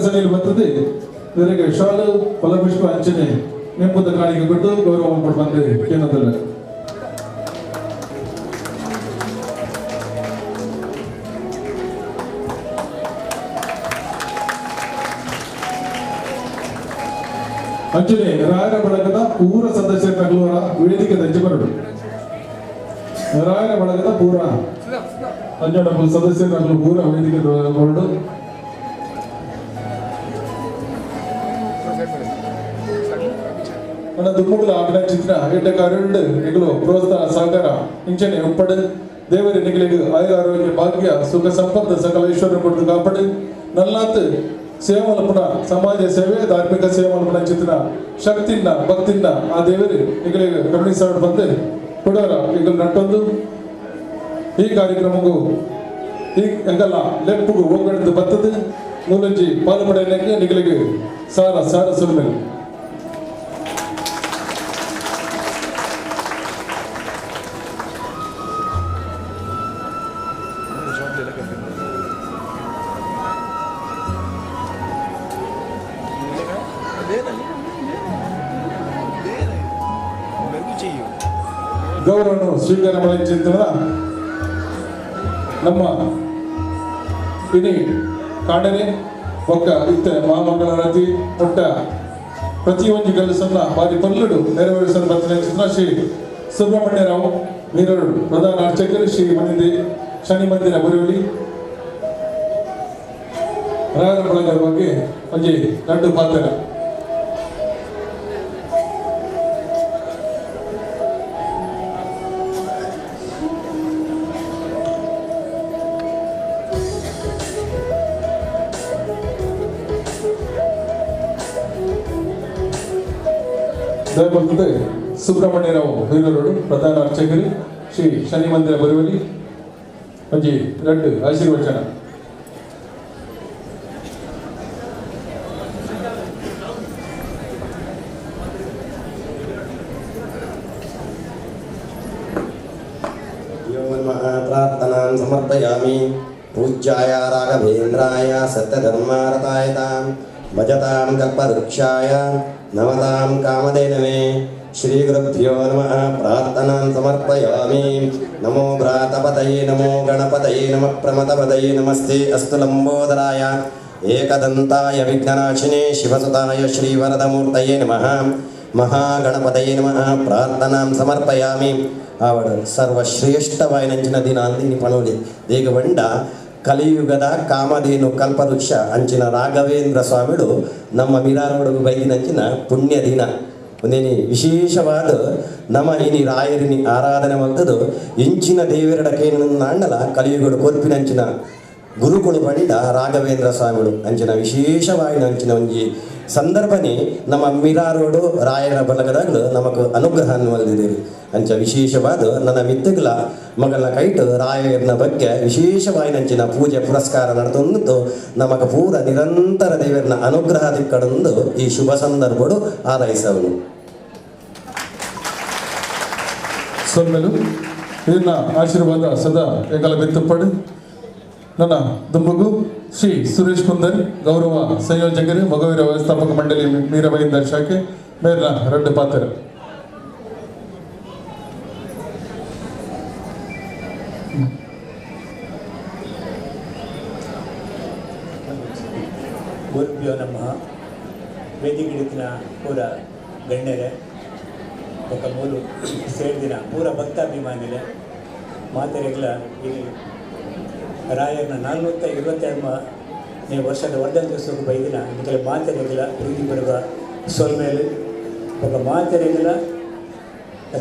ಸನಿಲ್ ಬರ್ತದೆ ಇವರಿಗೆ ಶಾಲು ಫಲಪುಷ್ಪ ಅಂಚನೆ ನೆಂಬುದ ಕಾಣಿಕೆ ಕೊಟ್ಟು ಗೌರವ ಮಾಡ್ಕೊಂಡು ಬಂದೆ ಕೇಂದ್ರದಲ್ಲಿ ಅಂಚನೆ ರಾಯರ ಬಳಗದ ಪೂರ ಸದಸ್ಯರ ನಗಲುವರ ವೇದಿಕೆ ದಂಚಬರಡು ರಾಯರ ಬಳಗದ ಪೂರ 12 ಸದಸ್ಯರ ನಗಲು ಪೂರ ವೇದಿಕೆ ಹೊರಡು ನನ್ನ ದುಮ್ಮುಗಳ ಆಡಿನ ಚಿತ್ರ ಎಡ್ಡಕಾರೆಂಡು ನಿಗಲು ಪ್ರೋತ್ಸಾಹ ಸಹಕಾರ ಇಂಚನೆ ಒಪ್ಪಡು ದೇವರ ನಿಗಳಿಗೆ ಆಯುರ ಆರೋಗ್ಯ ಭಾಗ್ಯ ಸುಖ ಸಂಪತ್ತು ಸಕಲ ಐಶ್ವರ್ಯ ಕೊಟ್ಟು ಕಾಪಾಡು ನಲ್ಲಾತ್ ಸೇವೆ ಮಲ್ಪನ ಸಮಾಜ ಸೇವೆ ಧಾರ್ಮಿಕ ಸೇವೆ ಮಲ್ಪನ ಚಿತ್ರ ಶಕ್ತಿನ ಭಕ್ತಿನ ಆ ದೇವರು ನಿಗಳಿಗೆ ಗಮನಿಸಾಡು ಬಂದು ಕೊಡೋರ ಈಗ ನಟ್ಟೊಂದು ಈ ಕಾರ್ಯಕ್ರಮಕ್ಕೂ ಈ ಎಂಗಲ್ಲ ಲೆಪ್ಪುಗೂ ಹೋಗಣಿದ್ದು ಬರ್ತದೆ ಮೂಲಂಜಿ ಪಾಲ್ಪಡೆಯಕ್ಕೆ ನಿಗಳಿಗೆ ಸಾರ ಸುಮ್ಮನೆ ಗೌರವವನ್ನು ಸ್ವೀಕಾರ ಮಾಡಿ ಚಿಂತನ ನಮ್ಮ ಇಡೀ ಕಾಡನೆ ಒಕ್ಕ ಇತ್ತ ಮಹಾಮಂಗಳ ರತಿ ಪುಟ್ಟ ಪ್ರತಿಯೊಂದು ಕೆಲಸನ್ನ ಬಾರಿ ಪಲ್ಲುಡು ನೆರವೇರಿಸಲು ಬರ್ತಿನ ಚಿತ್ರ ಶ್ರೀ ಸುಬ್ರಹ್ಮಣ್ಯರಾವ್ ವೀರರು ಪ್ರಧಾನ ಅರ್ಚಕರು ಶ್ರೀ ಶನಿ ಮಂದಿರ ಬರುವಳಿ ರಾಯರ ಬಳಗದ ಬಗ್ಗೆ ಒಂಜಿ ದೊಡ್ಡ ಪಾತ್ರ ಬರ್ತದೆ ಸುಬ್ರಹ್ಮಣ್ಯರಾವ್ ವೀರರು ಪ್ರಧಾನ ಅರ್ಚಕರು ಶ್ರೀ ಶನಿ ಮಂದಿರ ಬರುವಳಿ ಒಂಜಿ ಎರಡು ಆಶೀರ್ವಚನ प्रार्थनां समर्पयामि पूज्याय राघवेन्द्राय सत्यधर्मारताय तां भजतां कल्पवृक्षाय नमतां कामधेनवे श्रीगुरुभ्यो नमः प्रार्थनां समर्पयामि नमो भ्रातपतये नमो गणपतये नमः प्रमथपतये नमस्ते अस्तु लम्बोदराय एकदन्ताय विघ्ननाशिने शिवसुताय श्रीवरदमूर्तये नमः महागणपतये नमः प्रार्थनां समर्पयामि आवड सर्वश्रेष्ठवायनंಚಿನ ದಿನ ಅಂದಿನಿ ಪಣೋಲಿ ದೇಗವಂಡ ಕಲಿಯುಗದ ಕಾಮಧೇನು ಕಲ್ಪವೃಕ್ಷ ಅಂಚಿನ ರಾಘವೇಂದ್ರ ಸ್ವಾಮಿಗಳು ನಮ್ಮ ಮಿರಾರೊಳಗು ಬೈದಿನಂಚಿನ ಪುಣ್ಯ ದಿನ ಒಂದೇನಿ ವಿಶೇಷವಾದ ನಮ್ಮ ಇನಿ ರಾಯರಿನಿ ಆರಾಧನೆ ಮಾಡ್ತದು ಇಂಚಿನ ದೇವರಡಕೇನು ನಾಂಡಲ ಕಲಿಯುಗಡು ಕೊರ್ಪಿನಂಚಿನ ಗುರುಕುಳು ಪಂಡ ರಾಘವೇಂದ್ರ ಸ್ವಾಮಿಗಳು ಅಂಚಿನ ವಿಶೇಷವಾಗಿ ಅಂಚಿನ ಒಂಜಿ ಸಂದರ್ಭನೇ ನಮ್ಮ ಮಿರಾರೋಡು ರಾಯರ ಬಲಗದಾಗಲು ನಮಕ್ ಅನುಗ್ರಹ ಮಲ್ದಿದ್ದೀರಿ ಅಂಚ ವಿಶೇಷವಾದ ನನ್ನ ಮಿತ್ತಗಳ ಮಗಳ ಕೈಟ್ ರಾಯರ್ನ ಬಗ್ಗೆ ವಿಶೇಷವಾಗಿ ನಂಚಿನ ಪೂಜೆ ಪುರಸ್ಕಾರ ನಡೆದೊಂದು ನಮಗ ಪೂರ ನಿರಂತರ ದೇವರನ ಅನುಗ್ರಹ ದಿಕ್ಕಡೊಂದು ಈ ಶುಭ ಸಂದರ್ಭಡು ಆರೈಸವನು ಸೊಲ್ಮೆಲು ಇದನ್ನ ಆಶೀರ್ವಾದ ಸದಾ ಎಂಗಲ ಬೆತ್ತುಪಡು ನನ್ನ ದುಂಬುಗು ಶ್ರೀ ಸುರೇಶ್ ಕುಂದರ್ ಗೌರವ ಸಂಯೋಜಕರು ಮಗುವೀರ ವ್ಯವಸ್ಥಾಪಕ ಮಂಡಳಿ ಮೀರಬೈಂದರ್ ಶಾಖೆ ಮೇರ್ನ ರೆಡ್ಡು ಪಾತ್ರ ಗುರುಭ್ಯೋ ನಮಃ. ವೇದಿಕೆಡಿತಿನ ಪೂರ ಗಣ್ಯರೇ ఒక ಮೂರು ಸೇರಿದಿನ ಪೂರ ಭಕ್ತಾಭಿಮಾನಿಲೆ ಮಾತೆರೆಗ್ಲ ಇಲ್ಲಿ ರಾಯರ್ನ 422ನೇ ವರ್ಷದ ವರ್ಧಂತ್ಯೋತ್ಸವಕ್ಕೆ ಬೈದಿನ ಇಂಕಲೆ ಮಾತೆರೆಗ್ಲ ಪ್ರೀತಿ ಬರುವ ಸೊಲ್ಮೇಲೆ ఒక ಮಾತೆರೆಗ್ಲ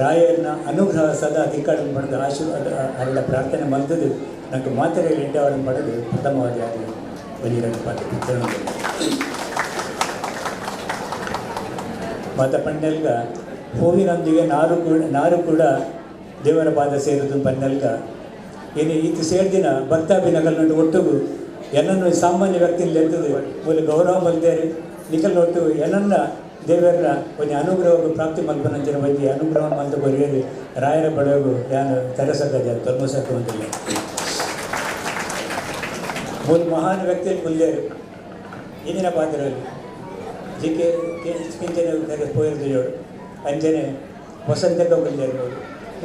ರಾಯರ್ನ ಅನುಗ್ರಹ ಸದಾ ದಿಕ್ಕಾಡನ್ನು ಪಡೆದು ಆಶೀರ್ವಾದ ಅವರ ಪ್ರಾರ್ಥನೆ ಮಲ್ತದು ನನಗೆ ಮಾತೆರೆಗ್ಲ ಎಂಟವರನ್ನು ಪಡೆದು ಪ್ರಥಮವಾಗಿ ಆಗಲಿ ಬಲಿರನ್ನು ಪಾತ್ರ ಮತ ಪಂಡಲ್ಗ ಹೂವಿನೊಂದಿಗೆ ನಾರು ಕೂಡ ದೇವರ ಪಾದ ಸೇರಿದು ಪಂಡಲ್ಗ ಏನು ಈತ ಸೇರಿದಿನ ಭಕ್ತಾಭಿನಗಲ್ ಒಟ್ಟಿಗೂ ಏನನ್ನು ಸಾಮಾನ್ಯ ವ್ಯಕ್ತಿಯಲ್ಲಿ ಎತ್ತದು ಮೂಲ ಗೌರವ ಮಲ್ದೇರಿ ನಿಖಲ್ ಒಟ್ಟು ಏನನ್ನ ದೇವರ ಒಂದು ಅನುಗ್ರಹ ಪ್ರಾಪ್ತಿ ಮಲ್ಪನಂಚಿನ ಬಗ್ಗೆ ಅನುಗ್ರಹ ಮಲ್ತ ಬರೆಯಲಿ ರಾಯರ ಬಳೆಗೂ ಯಾನು ತೆರಸಕ್ಕದ ತೊಲ್ಮಸಕ್ಕೆ ಹೊಂದಿಲ್ಲ ಮೂಲ ಮಹಾನ್ ವ್ಯಕ್ತಿಯಲ್ಲಿ ಕುಲ್ಲೇರು ಇಂದಿನ ಪಾತ್ರದಲ್ಲಿ ಜಿಕೆ ಕಿಂಚನೆ ಪೋಯಿರ್ದು ಅಂಜನೆ ವಸಂತಕ ಕುಲ್ಲೇರು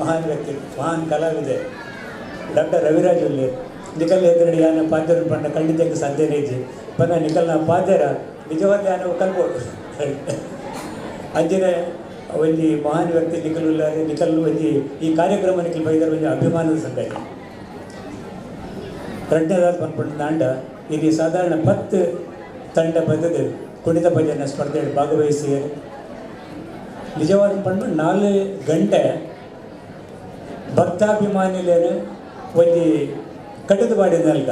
ಮಹಾನ್ ವ್ಯಕ್ತಿ ಮಹಾನ್ ಕಲಾವಿದೆ ಡಾಕ್ಟರ್ ರವಿರಾಜ್ ಉಲ್ಲೇರು ನಿಖಲ್ ಎದುರಡಿ ಯಾನ ಪಾತ್ರ ಪಂಡ ಖಂಡಿತಕ್ಕೆ ಸಾಧ್ಯನೇ ಇದ್ದೆ ಪನ್ನ ನಿಖಲ್ನ ಪಾತ್ರ ನಿಜವಾದ ಯಾನು ಕಲ್ಬೋದು ಅಂಜನೆ ಒಂಜಿ ಮಹಾನ್ ವ್ಯಕ್ತಿ ನಿಖಲ್ ಉಲ್ಲಾರೆ ನಿಖಲ್ ಒಂಜಿ ಈ ಕಾರ್ಯಕ್ರಮ ನಿಖಲ್ ಬೈದರ ಒಂಜಿ ಅಭಿಮಾನದ ಸಂಗತಿ ಎರಡನೇದಾದ ಪನ್ಪಂಡು ದಾಂಡ ಇಲ್ಲಿ ಸಾಧಾರಣ 10 ತಂಡ ಬದಲು ಕುಣಿತ ಭಜನೆ ಸ್ಪರ್ಧೆಯಲ್ಲಿ ಭಾಗವಹಿಸಿ ನಿಜವಾದ ಪಂಡು 4 ಗಂಟೆ ಭಕ್ತಾಭಿಮಾನಿಲೇನು ಒಂಜಿ ಕಟ್ಟದು ಮಾಡಿದಲ್ಗ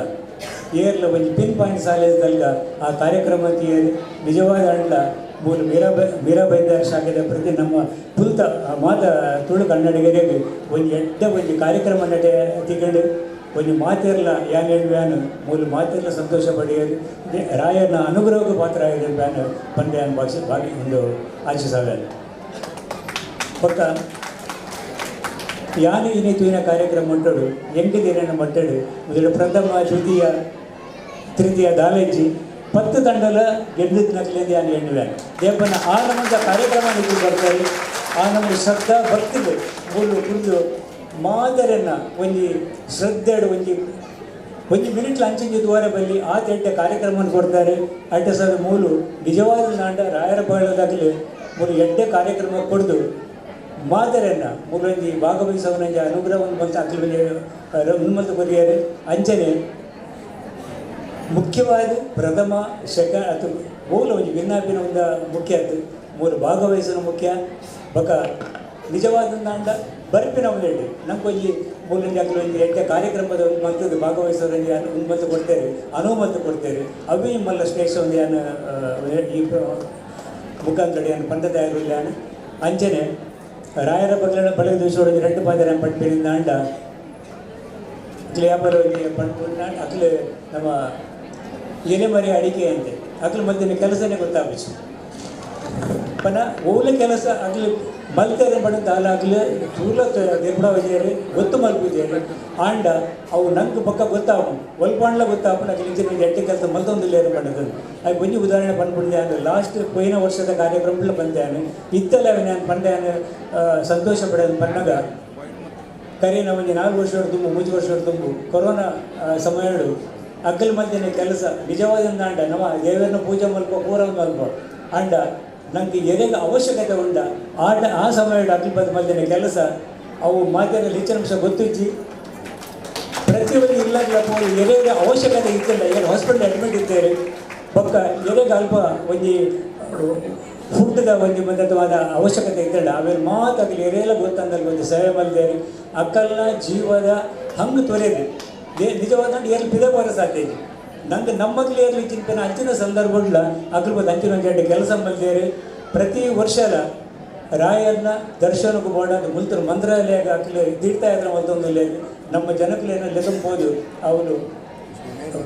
ಏರ್ಲ ಒಂಜಿ ಪಿನ್ ಪಾಯಿಂಟ್ ಸಾಲಿದಲ್ಗ ಆ ಕಾರ್ಯಕ್ರಮ ನಿಜವಾದ ಅಂಡ್ಲ ಮೂಲ ಮೀರಾಬೈಂದರ್ ಶಾಖೆದ ಪ್ರತಿ ನಮ್ಮ ಪುಲ್ತ ಮಾತ ತುಳು ಕನ್ನಡಿಗರಿಗೆ ಒಂಜಿ ಎಡ್ಡ ಒಂಜಿ ಕಾರ್ಯಕ್ರಮ ನಡೆ ತಿಗಂಡು ಒಂಜಿ ಮಾತೆರ್ಲ ಯಾನ್ ವ್ಯಾನು ಮೂಲ ಮಾತೆರ್ಲ ಸಂತೋಷ ಪಡೆಯೋದು ರಾಯನ ಅನುಗ್ರಹಕ್ಕೆ ಪಾತ್ರ ಆಗಿದೆ ವ್ಯಾನು ಪಂದ್ಯಾನ್ ಭಾಗಿ ಒಂದು ಆಶಿಸಾಗಲ್ಲ ಪಕ್ಕ ಯಾನು ಇನ್ನಿತುವಿನ ಕಾರ್ಯಕ್ರಮ ಮಟ್ಟಡು ಎಂಟು ದಿನ ಮಟ್ಟಡು ಮೊದಲು ಪ್ರಥಮ ದ್ವಿತೀಯ ತೃತೀಯ ದಾಲೆಜ್ಜಿ 10 ತಂಡಲ ಗೆದ್ದಿದ್ದ ನಕಲಿಂದ ಯಾನು ವ್ಯಾನು ದೇವನ ಆ ನಮ್ಮದ ಕಾರ್ಯಕ್ರಮ ನಿಂತು ಬರ್ತಾರೆ ಆ ನಮ್ಮ ಶ್ರದ್ಧಾ ಭಕ್ತಿಗೆ ಮೂಲು ಕುಡಿದು ಮಾದರನ್ನ ಒಂಜಿ ಶ್ರದ್ಧೆಡು ಒಂಜಿ ಮಿನಿಟ್ಲ ಅಂಚಿಂಜಿ ದ್ವಾರ ಬಲ್ಲಿ ಆ ತೆಟ್ಟ ಕಾರ್ಯಕ್ರಮವನ್ನು ಕೊಡ್ತಾರೆ ಅಡ್ಡ ಸದ ಮೂಲು ನಿಜವಾದ ನಾಂಡ ರಾಯರ ಬಾಳದಾಗಲಿ ಮೂಲು ಎಡ್ಡೆ ಕಾರ್ಯಕ್ರಮ ಕೊಡ್ದು ಮಾದರನ್ನ ಮೂಲೊಂಜಿ ಭಾಗವಹಿಸವನಂಜ ಅನುಗ್ರಹವನ್ನು ಬಂತ ಅಕ್ಲ ಉನ್ಮಂತ ಕೊರಿಯರು ಅಂಚನೆ ಮುಖ್ಯವಾದ ಪ್ರಥಮ ಅಥವಾ ಮೂಲ ಒಂಜಿ ಭಿನ್ನಾಭಿನ್ನ ಒಂದು ಮುಖ್ಯ ಅದು ಮೂಲ ಭಾಗವಹಿಸಲು ಮುಖ್ಯ ಬಕ ನಿಜವಾದ ನಾಂಡ ಬರ್ಪಿನ ಒಂದೆಡ್ಡೆ ನಮ್ಗೊಂಜಿ ಮೂಲಂಜಿ ಅಕ್ಲ ಒಂದು ಎಡ್ಡೆ ಕಾರ್ಯಕ್ರಮದ ಒಂದು ಮಂತದ್ದು ಭಾಗವಹಿಸೋರಂಜಿ ಉನ್ಮಂತ ಕೊಡ್ತೇವೆ ಅನುಮತಿ ಕೊಡ್ತೇವೆ ಅವೇ ಮಲ್ಲ ಶ್ರೇಷ್ಠ ಒಂದು ಯಾನು ಈ ಮುಖಾಂತಡೆಯನ್ನು ಪಂಡ ತಯಾರಿಲ್ಲ ಅಂಚನೆ ರಾಯರ ಬಗಲ ದಿವಸ 2 ಪಾದರ ಪಂಪಿನಿಂದ ಅಂಡ ಅಕ್ಲೆ ವ್ಯಾಪಾರ ಪಂಪು ಅಕ್ಲೆ ನಮ್ಮ ಎಲೆಮರೆ ಅಡಿಕೆ ಅಂತೆ ಅಕ್ಲು ಮಧ್ಯ ಕೆಲಸನೇ ಗೊತ್ತಾಗ್ಬಿಟ್ಟು ಪನ ಓಲ ಕೆಲಸ ಅಕ್ಲು ಮಲ್ತಾರೆ ಪಡೆದ ಅಲ್ಲ ಅಕ್ಲು ಚೂಲ ದೆಬ್ಬಡ ಒಯ್ದೇರಿ ಗೊತ್ತು ಮಲ್ಪಿದ್ದೇನೆ ಆಂಡ ಅವು ನಂಗೆ ಪಕ್ಕ ಗೊತ್ತಾವು ಒಲ್ಪಾಂಡ್ಲ ಗೊತ್ತಾಪನ ಅಕ್ಲು ಇಂಚಿನ ಎಟ್ಟೆ ಕೆಲಸ ಮಲ್ತೊಂದಿಲ್ಲ ಪಡೆದು ಅದು ಒಂಜಿ ಉದಾಹರಣೆ ಪಂದ್ಬಿಡಿದೆ ಅಂದರೆ ಲಾಸ್ಟ್ ಪೋಯಿನ ವರ್ಷದ ಕಾರ್ಯಕ್ರಮಗಳು ಬಂದಾನೆ ಇತ್ತಲ್ಲ ನಾನು ಪಂಡ್ಯಾನು ಸಂತೋಷ ಪಡೆದು ಪನ್ನಾಗ ಕರೆ ನಾವು 4 ವರ್ಷ ತುಂಬ 3 ವರ್ಷ ತುಂಬ ಕೊರೋನಾ ಸಮಯಡು ಅಕ್ಕಲ್ ಮಧ್ಯೆ ಕೆಲಸ ನಿಜವಾದ ಅಂಡ ನಮ್ಮ ದೇವರನ್ನ ಪೂಜೆ ಮಲ್ಪ ಪೂರ ಮಲ್ಪ ಅಂಡ ನನಗೆ ಎರೆಗೆ ಅವಶ್ಯಕತೆ ಉಂಡ ಆ ಸಮಯದ ಅಕ್ಕಲ್ ಮಧ್ಯೆ ಕೆಲಸ ಅವು ಮಾಧ್ಯಮದಲ್ಲಿ ಹೆಚ್ಚಿನ ಅಂಶ ಗೊತ್ತಿಚ್ಚಿ ಪ್ರತಿಯೊಂದು ಇಲ್ಲದ ಎರೆಗೆ ಅವಶ್ಯಕತೆ ಇತ್ತಿಲ್ಲ ಏನು ಹಾಸ್ಪಿಟಲ್ ಅಡ್ಮಿಟ್ ಇದ್ದೇವೆ ಪಕ್ಕ ಎರೆಗೆ ಅಲ್ಪ ಒಂಜಿ ಫುಡ್ದ ಒಂದು ಬಂದವಾದ ಅವಶ್ಯಕತೆ ಇದ್ದಲ್ಲ ಆಮೇಲೆ ಮಾತಾಗಲಿ ಎರೆಲ್ಲ ಗೊತ್ತಂದಲ್ಲಿ ಒಂದು ಸೇವೆ ಮಲ್ದೇರಿ ಅಕ್ಕಲ್ನ ಜೀವದ ಹಂಗೆ ತೊರೆದು ನಿಜವಾದ ಎಲ್ಲಿ ಪಿದ ಬರೋ ಸಾಧ್ಯತೆ ನಂಗೆ ನಮ್ಮಲ್ಲಿ ಎಲ್ಲಿ ಚಿಂತನೆ ಅಂಚಿನ ಸಂದರ್ಭಗಳ ಅದ್ರ ಬಗ್ಗೆ ಅಂಚಿನ ಒಂದು ಕೆಲಸ ಮಲ್ದೇರಿ ಪ್ರತಿ ವರ್ಷಲ ರಾಯರ್ನ ದರ್ಶನಕ್ಕೆ ಮಾಡೋದು ಮುಂತರು ಮಂತ್ರಾಲಯ ಹಾಕಲಿ ತೀರ್ಥಯಾತ್ರ ಮತ್ತೊಂದು ನಮ್ಮ ಜನಕ್ಕಲೇನ ಲೆಕ್ಕಂಬೋದು ಅವರು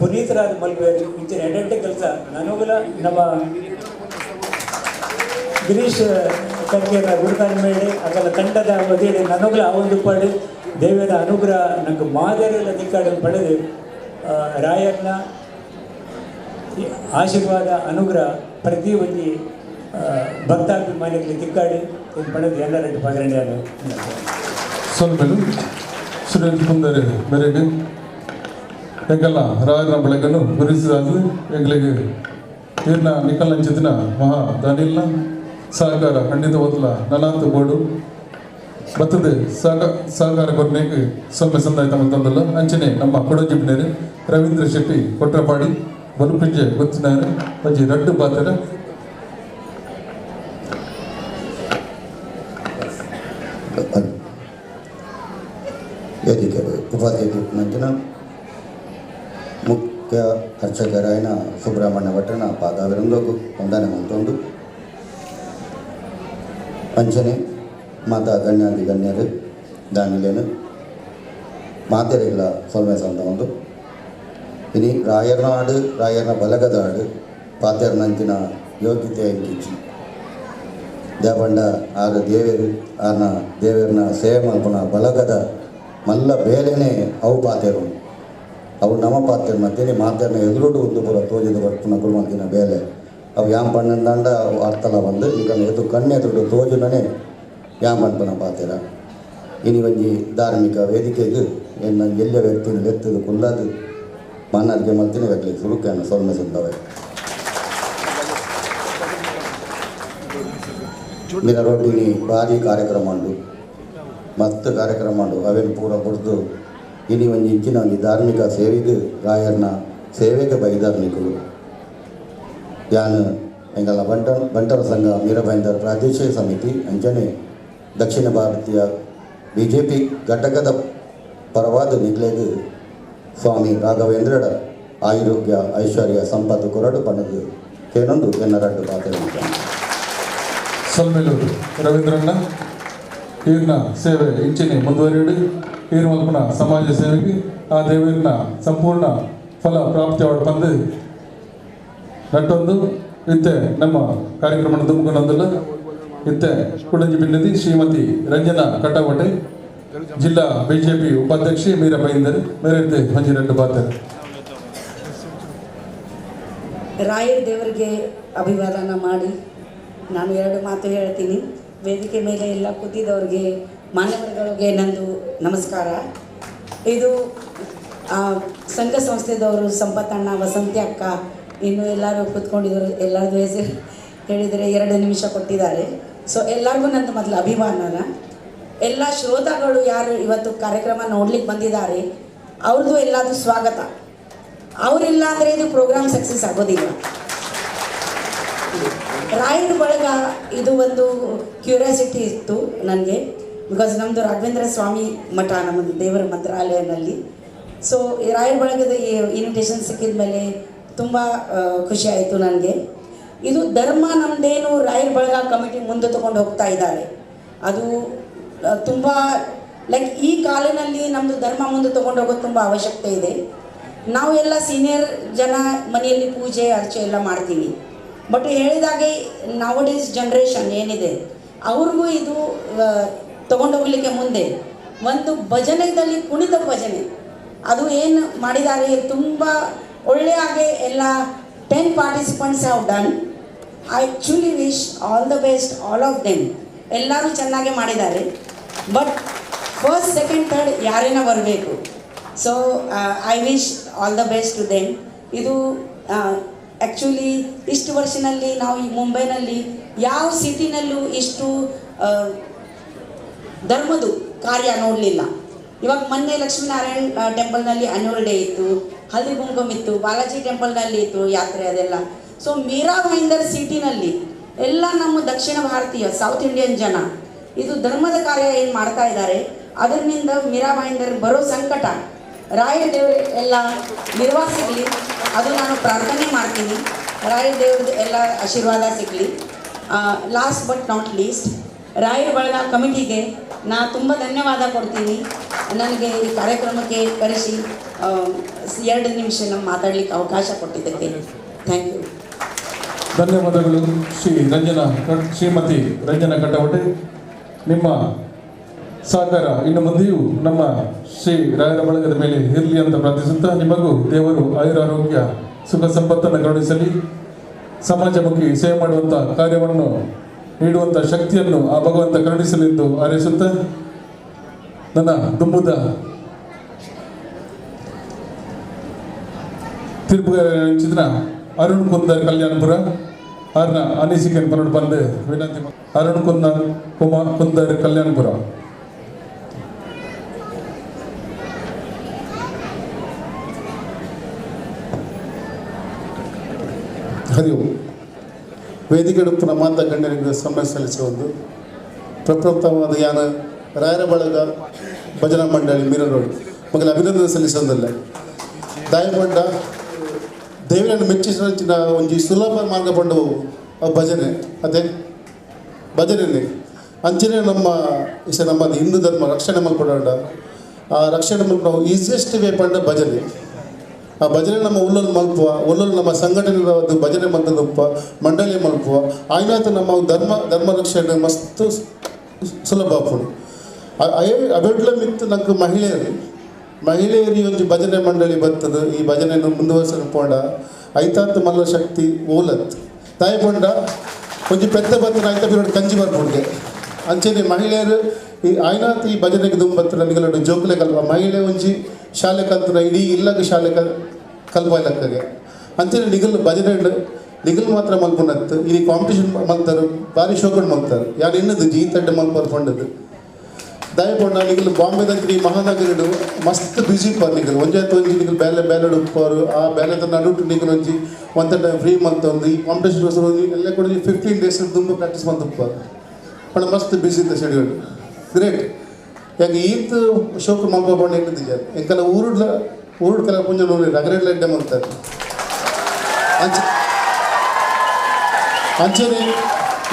ಪುನೀತರಾದ ಮಲ್ಬೇರು ಇಂಚಿನ ಎಡೆಂಟೆ ಕೆಲಸ ನನಗಲ ನಮ್ಮ ಗಿರೀಶ್ ಕರ್ಕೇರ ಗುರುಕಾನ್ ಮೇಡೆ ಅಕಲ ತಂಡದ ಒದೇಡೆ ನನಗಲ ಆ ಒಂದು ಪಡೆ ದೇವದ ಅನುಗ್ರಹ ನಂಗೆ ಮಾದರಿಯಲ್ಲ ದಿಕ್ಕಾಡನ್ನು ಪಡೆದು ರಾಯರ್ನ ಆಶೀರ್ವಾದ ಅನುಗ್ರಹ ಪ್ರತಿ ಒಂದು ಭಕ್ತಾಭಿಮಾನಿಗಳಿಗೆ ದಿಕ್ಕಾಡಿ ಇದು ಪಡೆದು ಎಲ್ಲರದ್ದು ಪಗರಣೆ ಸ್ವಲ್ಪ ಸುರೇಶ್ ಕುಂದರೆ ಬೆರೆಗೆ ಎಂಕಲ್ಲ ರಾಯರ ಬೆಳಗನ್ನು ಗುರುತಿಸಿದಾಗಲೂ ಎಂಗಳಿಗೆ ಈರ್ನ ನಿಕಲ್ನ ಚಿತ್ತಿನ ಮಹಾ ದಾನಿಲ್ನ ಸಹಕಾರ ಖಂಡಿತ ಓದಲ ನನಾಂತ ಬೋರ್ಡು ಬರ್ತದೆ ಸಹಕಾರ ಕೊರನೆಗೆ ಸೊಮ್ಮೆ ಸಂದಾಯ ತಂದಲ್ಲ ಅಂಚನೆ ನಮ್ಮ ಕೊಡಜಿಬಿನೇರು ರವೀಂದ್ರ ಶೆಟ್ಟಿ ಕೊಟ್ರಪಾಡಿ ಬಲುಪಿಂಜೆ ಗೊತ್ತಿನಾರೆ ಅಜ್ಜಿ ರಡ್ಡು ಪಾತ್ರ ವೇದಿಕೆಗಳು ಉಪಾಧ್ಯಕ್ಷ ಮುಖ್ಯ ಅರ್ಚಕರಾಯನ ಸುಬ್ರಹ್ಮಣ್ಯ ಭಟ್ಟನ ಪಾದಾವಿರಂದೋಗು ವಂದನೆ ಮಂತೊಂದು ಅಂಚನೆ ಮಾತಾ ಗಣ್ಯಾದಿ ಗಣ್ಯರು ದಾನಿಲೇನು ಮಾತೆರೆಗಳ ಸೊಲ್ಮೆ ಸಂದ ಒಂದು ಇನಿ ರಾಯರ್ನ ಹಾಡು ರಾಯರ್ನ ಬಲಗದ ಹಾಡು ಪಾತೆರ್ನಂಚಿನ ಯೋಗ್ಯತೆ ಅಂಕಿಚ್ಚಿ ದೇವಂಡ ಆರು ದೇವರು ಆರ್ನ ದೇವರನ್ನ ಸೇವೆ ಮಲ್ಪನ ಬಲಗದ ಮಲ್ಲ ಬೇಲೆನೇ ಅವು ಪಾತೆರು ಅವು ನಮ್ಮ ಪಾತ್ರೆ ಮತ್ತೇನೆ ಮಾತೆರ್ನ ಎದುರುಡು ಒಂದು ಪೂರ ತೋಜಿದ ಬರ್ಪುನ ಕುರುಮಂತಿನ ಬೇಲೆ ಅವು ಯಾಮ್ ಪಣ್ಣಂದಾಂಡ ಅರ್ಥಲ ಬಂದು ಈಗ ಎದು ಕಣ್ಣೆದುರುಡು ತೋಜುನೇ ಯಾಮ್ ಪಣ್ಪನ ಪಾತೆರ ಇನಿ ಒಂಜಿ ಧಾರ್ಮಿಕ ವೇದಿಕೆಗೆ ಏನು ಎಲ್ಲ ವ್ಯಕ್ತಿನ ಲೆತ್ತದು ಕುಲ್ಲದು ಮನ್ನರಿಗೆ ಮಲ್ತಿನ ಗಟ್ಲಿಗೆ ಸುರುಕನ್ನು ಸೊಲ್ಮೆ ಸಂದವೆ ಮಿರ ರೋಟಿನಿ ಭಾರಿ ಕಾರ್ಯಕ್ರಮ ಉಂಡು ಮಸ್ತ್ ಕಾರ್ಯಕ್ರಮ ಉಂಡು ಅವೇನು ಪೂರ ಕೊಡ್ದು ಇನಿ ಒಂಜಿ ಇಂಚಿನ ಒಂಜಿ ಧಾರ್ಮಿಕ ಸೇವೆಗೆ ರಾಯರ್ನ ಸೇವೆಗೆ ಬೈಧಾರ್ಮಿಕರು ಯಾನು ಎಂಗಲ್ಲ ಬಂಟರ ಸಂಘ ಮೀರಬೈಂದರ್ ಪ್ರಾದೇಶಿಕ ಸಮಿತಿ ಅಂಚನೆ ದಕ್ಷಿಣ ಭಾರತೀಯ BJP ಘಟಕದ ಪರವಾದ ನಿಗ್ಲೆಗೆ ಸ್ವಾಮಿ ರಾಘವೇಂದ್ರಡ ಆರೋಗ್ಯ ಐಶ್ವರ್ಯ ಸಂಪತ್ತು ಕೊರಡು ಪಣದು ಏನೊಂದು ಎನ್ನರಡ್ಡು ಪಾತ್ರ ಸಲ್ಮೇಲೂರು ರವೀಂದ್ರಣ್ಣ ಈರ್ನ ಸೇವೆ ಇಂಚಿನಿ ಮುಂದುವರಿಯಡು ಈರ್ ಮಲ್ಪನ ಸಮಾಜ ಸೇವೆಗೆ ಆ ದೇವರಿನ ಸಂಪೂರ್ಣ ಫಲ ಪ್ರಾಪ್ತಿಯಾಡ ಬಂದು ನಟ್ಟೊಂದು ಇತ್ತೆ ನಮ್ಮ ಕಾರ್ಯಕ್ರಮ ದುಮ್ಗುನೊಂದಲ್ಲ ಇತ್ತೆ ಕುಡಂಜಿ ಬಿನ್ನದಿ ಶ್ರೀಮತಿ ರಂಜನಾ ಕಟಾವಟೆ ಜಿಲ್ಲಾ BJP ಉಪಾಧ್ಯಕ್ಷೆ ಮೀರಾ ಬೈಂದರ್ ಮೇರೆದ್ದೆ ಮಂಜಿರೆಡ್ಡು ಬಾತರ್ ರಾಯರ್ ದೇವರಿಗೆ ಅಭಿವಾದನ ಮಾಡಿ ನಾನು ಎರಡು ಮಾತು ಹೇಳ್ತೀನಿ. ವೇದಿಕೆ ಮೇಲೆ ಎಲ್ಲ ಕೂತಿದ್ದವ್ರಿಗೆ ಮಾನ್ಯವರುಗಳಿಗೆ ನಂದು ನಮಸ್ಕಾರ. ಇದು ಸಂಘ ಸಂಸ್ಥೆದವರು ಸಂಪತ್ತಣ್ಣ, ವಸಂತಿ ಅಕ್ಕ, ಇನ್ನು ಎಲ್ಲರೂ ಕೂತ್ಕೊಂಡಿದ್ರು. ಎಲ್ಲರದ್ದು ಹೆಸರು ಹೇಳಿದರೆ 2 ನಿಮಿಷ ಕೊಟ್ಟಿದ್ದಾರೆ. ಸೊ ಎಲ್ಲರಿಗೂ ನಂದು ಮೊದಲು ಅಭಿಮಾನ. ಎಲ್ಲ ಶ್ರೋತಾಗಳು ಯಾರು ಇವತ್ತು ಕಾರ್ಯಕ್ರಮ ನೋಡ್ಲಿಕ್ಕೆ ಬಂದಿದ್ದಾರೆ ಅವ್ರದ್ದು ಎಲ್ಲದು ಸ್ವಾಗತ. ಅವರಿಲ್ಲ ಅಂದರೆ ಇದು ಪ್ರೋಗ್ರಾಮ್ ಸಕ್ಸಸ್ ಆಗೋದಿಲ್ಲ. ರಾಯರ ಬಳಗ ಇದು ಒಂದು ಕ್ಯೂರಿಯಾಸಿಟಿ ಇತ್ತು ನನಗೆ, ಬಿಕಾಸ್ ನಮ್ಮದು ರಾಘವೇಂದ್ರ ಸ್ವಾಮಿ ಮಠ ನಮ್ಮದು ದೇವರ ಮಂತ್ರಾಲಯದಲ್ಲಿ. ಸೊ ರಾಯರ ಬಳಗದ ಇನ್ವಿಟೇಷನ್ ಸಿಕ್ಕಿದ ಮೇಲೆ ತುಂಬ ಖುಷಿ ಆಯಿತು ನನಗೆ. ಇದು ಧರ್ಮ ನಮ್ಮದೇನು ರಾಯರ ಬಳಗ ಕಮಿಟಿ ಮುಂದೆ ತೊಗೊಂಡು ಹೋಗ್ತಾ ಇದ್ದಾರೆ. ಅದು ತುಂಬ ಲೈಕ್ ಈ ಕಾಲಿನಲ್ಲಿ ನಮ್ಮದು ಧರ್ಮ ಮುಂದೆ ತೊಗೊಂಡು ಹೋಗೋದು ತುಂಬ ಅವಶ್ಯಕತೆ ಇದೆ. ನಾವು ಎಲ್ಲ ಸೀನಿಯರ್ ಜನ ಮನೆಯಲ್ಲಿ ಪೂಜೆ ಅರ್ಚೆ ಎಲ್ಲ ಮಾಡ್ತೀವಿ. ಬಟ್ ಹೇಳಿದಾಗೆ ನವಡೇಸ್ ಜನ್ರೇಷನ್ ಏನಿದೆ ಅವ್ರಿಗೂ ಇದು ತೊಗೊಂಡೋಗ್ಲಿಕ್ಕೆ ಮುಂದೆ ಒಂದು ಭಜನೆದಲ್ಲಿ ಕುಣಿತ ಭಜನೆ ಅದು ಏನು ಮಾಡಿದ್ದಾರೆ ತುಂಬ ಒಳ್ಳೆಯಾಗೆ ಎಲ್ಲ 10 participants have done. I actually wish all the best all of them. ಎಲ್ಲರೂ ಚೆನ್ನಾಗೇ ಮಾಡಿದ್ದಾರೆ. ಬಟ್ ಫಸ್ಟ್, ಸೆಕೆಂಡ್, ಥರ್ಡ್ ಯಾರೇನ ಬರಬೇಕು. So I wish all the best to them. ಇದು ಆ್ಯಕ್ಚುಲಿ ಇಷ್ಟು ವರ್ಷದಲ್ಲಿ ನಾವು ಈ ಮುಂಬೈನಲ್ಲಿ ಯಾವ ಸಿಟಿನಲ್ಲೂ ಇಷ್ಟು ಧರ್ಮದ ಕಾರ್ಯ ನೋಡಲಿಲ್ಲ. ಇವಾಗ ಮೊನ್ನೆ ಲಕ್ಷ್ಮೀನಾರಾಯಣ ಟೆಂಪಲ್ನಲ್ಲಿ ಆ್ಯನ್ಯುವಲ್ ಡೇ ಇತ್ತು, ಹಲ್ದಿ ಕುಂಕುಮ ಇತ್ತು, ಬಾಲಾಜಿ ಟೆಂಪಲ್ನಲ್ಲಿ ಇತ್ತು ಯಾತ್ರೆ ಅದೆಲ್ಲ. ಸೊ ಮೀರಾ ಭಾಯಿಂದರ್ ಸಿಟಿನಲ್ಲಿ ಎಲ್ಲ ನಮ್ಮ ದಕ್ಷಿಣ ಭಾರತೀಯ ಸೌತ್ ಇಂಡಿಯನ್ ಜನ ಇದು ಧರ್ಮದ ಕಾರ್ಯ ಏನು ಮಾಡ್ತಾ ಇದ್ದಾರೆ. ಅದರಿಂದ ಮೀರಾ ಭಾಯಿಂದರ್ ಬರೋ ಸಂಕಟ ರಾಯರ ದೇವರು ಎಲ್ಲ ನಿರ್ವಾಹ ಅದು ನಾನು ಪ್ರಾರ್ಥನೆ ಮಾಡ್ತೀನಿ. ರಾಯರ ದೇವ್ರದ್ದು ಎಲ್ಲ ಆಶೀರ್ವಾದ ಸಿಗಲಿ. ಲಾಸ್ಟ್ ಬಟ್ ನಾಟ್ ಲೀಸ್ಟ್, ರಾಯರ ಬಳಗ ಕಮಿಟಿಗೆ ನಾ ತುಂಬ ಧನ್ಯವಾದ ಕೊಡ್ತೀನಿ. ನನಗೆ ಈ ಕಾರ್ಯಕ್ರಮಕ್ಕೆ ಕರೆಸಿ 2 ನಿಮಿಷ ನಮ್ಮ ಮಾತಾಡಲಿಕ್ಕೆ ಅವಕಾಶ ಕೊಟ್ಟಿದ್ದಕ್ಕೆ ಥ್ಯಾಂಕ್ ಯು. ಧನ್ಯವಾದಗಳು ಶ್ರೀಮತಿ ರಂಜನಾ ಕಟ್ಟವಟೆ. ನಿಮ್ಮ ಸಹಕಾರ ಇನ್ನು ಮುಂದೆಯೂ ನಮ್ಮ ಶ್ರೀ ರಾಯರ ಬಳಗದ ಮೇಲೆ ಇರಲಿ ಅಂತ ಪ್ರಾರ್ಥಿಸುತ್ತಾ, ನಿಮಗೂ ದೇವರು ಆಯುರಾರೋಗ್ಯ ಸುಖ ಸಂಪತ್ತನ್ನು ಕರುಣಿಸಲಿ. ಸಮಾಜಮುಖಿ ಸೇವೆ ಮಾಡುವಂಥ ಕಾರ್ಯವನ್ನು ನೀಡುವಂಥ ಶಕ್ತಿಯನ್ನು ಆ ಭಗವಂತ ಕರುಣಿಸಲೆಂದು ಹಾರೈಸುತ್ತಾ, ನನ್ನ ದುಂಬುದ ತಿರುಪುಗಾರ ಅರುಣ್ ಕುಂದರ್ ಕಲ್ಯಾಣಪುರ ಅವ್ರನ್ನ ಅನಿಸಿಕೆಯನ್ನು ಪರಡು ಬಂದು ವಿನಂತಿ. ಅರುಣ್ ಕುಂದರ್ ಕಲ್ಯಾಣಪುರ. ಹರಿ ಓಂ. ವೇದಿಕೆಡುಪ್ಪನ ಮಾತ ಗಣ್ಯರಿಗೆ ಸಮ್ಮಾನ ಸಲ್ಲಿಸುವುದು ಪ್ರಪ್ರಥಮವಾದ ಯಾನ ರಾಯರ ಬಳಗ ಭಜನಾ ಮಂಡಳಿ ಮೀರರೋಡು ಮಗಲ ಅಭಿನಂದನೆ ಸಲ್ಲಿಸೋದಲ್ಲ. ದಾಯಪಂಡ ದೇವರನ್ನು ಮೆಚ್ಚಿಸಿನ ಒಂಜಿ ಸುಲಭ ಮಾರ್ಗ ಪಂಡವು ಭಜನೆ. ಅದೇ ಭಜನೆ ಅಂಚನೆ ನಮ್ಮ ನಮ್ಮದು ಹಿಂದೂ ಧರ್ಮ ರಕ್ಷಣೆ ಮಲ್ಪಡ ಆ ರಕ್ಷಣೆ ಮಲ್ಪ ನಾವು ಈಸಿಯೆಸ್ಟ್ ವೇ ಪಂಡ ಭಜನೆ. ಆ ಭಜನೆ ನಮ್ಮ ಉಲ್ಲಲ್ಲಿ ಮಲ್ಪುವ ಉಲ್ಲಲ್ಲಿ ನಮ್ಮ ಸಂಘಟನೆ ಭಜನೆ ಮಲ್ತದಪ್ಪ ಮಂಡಳಿ ಮಲ್ಪುವ ಆಯ್ನಾತ ನಮ್ಮ ಧರ್ಮ ರಕ್ಷಣೆ ಮಸ್ತ್ ಸುಲಭ ಆಪುಡು. ಅವೆಡ್ಲ ಮಿತ್ತು ನಂಗೆ ಮಹಿಳೆಯರಿ ಒಂಜಿ ಭಜನೆ ಮಂಡಳಿ ಬರ್ತದೆ. ಈ ಭಜನೆಯನ್ನು ಮುಂದುವರಿಸಲು ಪೋಂಡ ಐತಾತ್ ಮಲ್ಲ ಶಕ್ತಿ ಓಲತ್ ತಾಯ್ಪಂಡ ಒಂಜಿ ಪೆದ್ದ ಬತ್ತನ ಐತ ಬಿರೋಡು ಕಂಜಿ ಬರ್ಬೋಡ್ಗೆ ಅಂಚನೆ ಮಹಿಳೆಯರು ಈ ಆಯ್ನಾತ್ ಈ ಭಜನೆಗೆ ದುಂಬತ್ತು ನನಗೆ ಜೋಕುಲೆ ಕಲ್ಪ ಮಹಿಳೆ ಒಂಜಿ ಶಾಲೆ ಕಲ್ತನ ಇಡೀ ಇಲ್ಲಗ ಶಾಲೆ ಕಲ್ಪಕ್ಕೆ ಅಂಚನೆ ನಿಗಲ್ ಭಜನೆ ನಿಗಲ್ ಮಾತ್ರ ಮಲ್ಪುನತ್ತು ಇಲ್ಲಿ ಕಾಂಪಿಟೇಷನ್ ಮಲ್ತಾರೆ ಭಾರಿ ಶೋಕಂಡು ಮಲ್ತಾರೆ ಯಾರು ಎನ್ನದು ಜೀ ತಡ್ಡೆ ಮಲ್ಪಾರು ಪಂಡದು ದಯಪಂಡ ನಿಗಲ್ ಬಾಂಬೆದಂಕ್ರಿ ಮಹಾನಗರಡು ಮಸ್ತ್ ಬ್ಯುಸಿ ಪಾರ್ ನಿಗಲ್ ಒಂಜಾಯ್ತು ಒಂಜಿ ನಿಗಲ್ ಬೇಲೆ ಉಪ್ಪಾರು ಆ ಬೇಲೆ ನಡುಟು ನಿಗಲ್ ಒಂಜಿ ಒಂದ ಟೈಮ್ ಫ್ರೀ ಮಲ್ತೊಂದು ಈ ಕಾಂಪಿಟೇಷನ್ ಎಲ್ಲ ಕೂಡ 15 days ತುಂಬ ಪ್ರಾಕ್ಟೀಸ್ ಮಲ್ತುಪ್ಪಾರು ಪಂಡ ಮಸ್ತ್ ಬ್ಯುಸಿ ಇತ್ತು ಶೆಡ್ಯೂಲ್ ಗ್ರೇಟ್. ಯಾಕೆ ಈತ್ ಶೋಕ ಮಲ್ಪ ಪಂಡ ಎನ್ನದಿಜ ಎಂಕಲ ಊರುಡ್ ಕೆಲ ಪುಂಜ ನೋಡಿ ನಗರಡ್ಲ ಎಡ್ಡೆ ಮಲ್ತಾರೆ ಅಂಚನೆ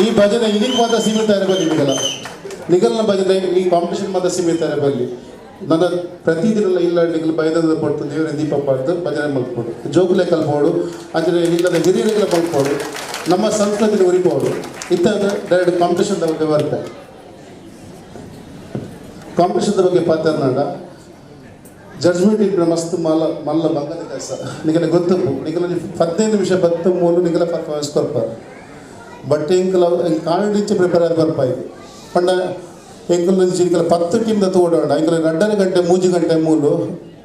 ಈ ಭಜನೆ ಇದಕ್ಕೆ ಮಾತ್ರ ಸೀಮಿತ ಇರಬೇಕು. ನಿಗಲ್ನ ಭಜನೆ ಈ ಕಾಂಪಿಟೇಷನ್ ಮಾತ್ರ ಸೀಮಿತ ಇರಬಲ್ಲಿ. ನನ್ನ ಪ್ರತಿದಿನ ಇಲ್ಲ ನಿಗಲ್ ಬೈದ ಪಟ್ಟು ದೇವರ ದೀಪ ಪಡೆದು ಭಜನೆ ಮಲ್ಪೋಡು ಜೋಗುಲೆ ಕಲ್ಪೋಡು ಅಂಚನೆ ಇಲ್ಲದ ಹಿರಿಯರಿಗೆಲ್ಲ ಮಲ್ಪೋಡು ನಮ್ಮ ಸಂಸ್ಕೃತಿನ ಉರಿಪೋಡು ಇತ್ತಾಗ ಡೈರೆಕ್ಟ್ ಕಾಂಪಿಟೇಷನ್ ಬಗ್ಗೆ ಬರ್ತಾರೆ. ಕಾಂಪಿಟೇಷನ್ ಬಗ್ಗೆ ಪಾತ್ರನಾಡ ಜಡ್ಜ್ಮೆಂಟ್ ಇಬ್ಬರು ಮಸ್ತ್ ಮಲ್ಲ ಬಂಗದ ಕೆಲಸ ನಿಗಲ ಗೊತ್ತಪ್ಪು ನಿಗಲ 15 ನಿಮಿಷ 13 ನಿಗಲ ಪರ್ಫಾರ್ಮೆನ್ಸ್ ಕೊಡ್ಪಾರು. ಬಟ್ ಎಂಕಲ ಕಾಣಿಂಚೆ ಪ್ರಿಪೇರ್ ಆಗಿ ಬರ್ಪಾಯಿತು ಪಂಡ ಎಂಕಲ್ నుంచి ఇంకల 10 టీమ్ తోడోడ ఇంకల 2 గంట 3 గంట మూలు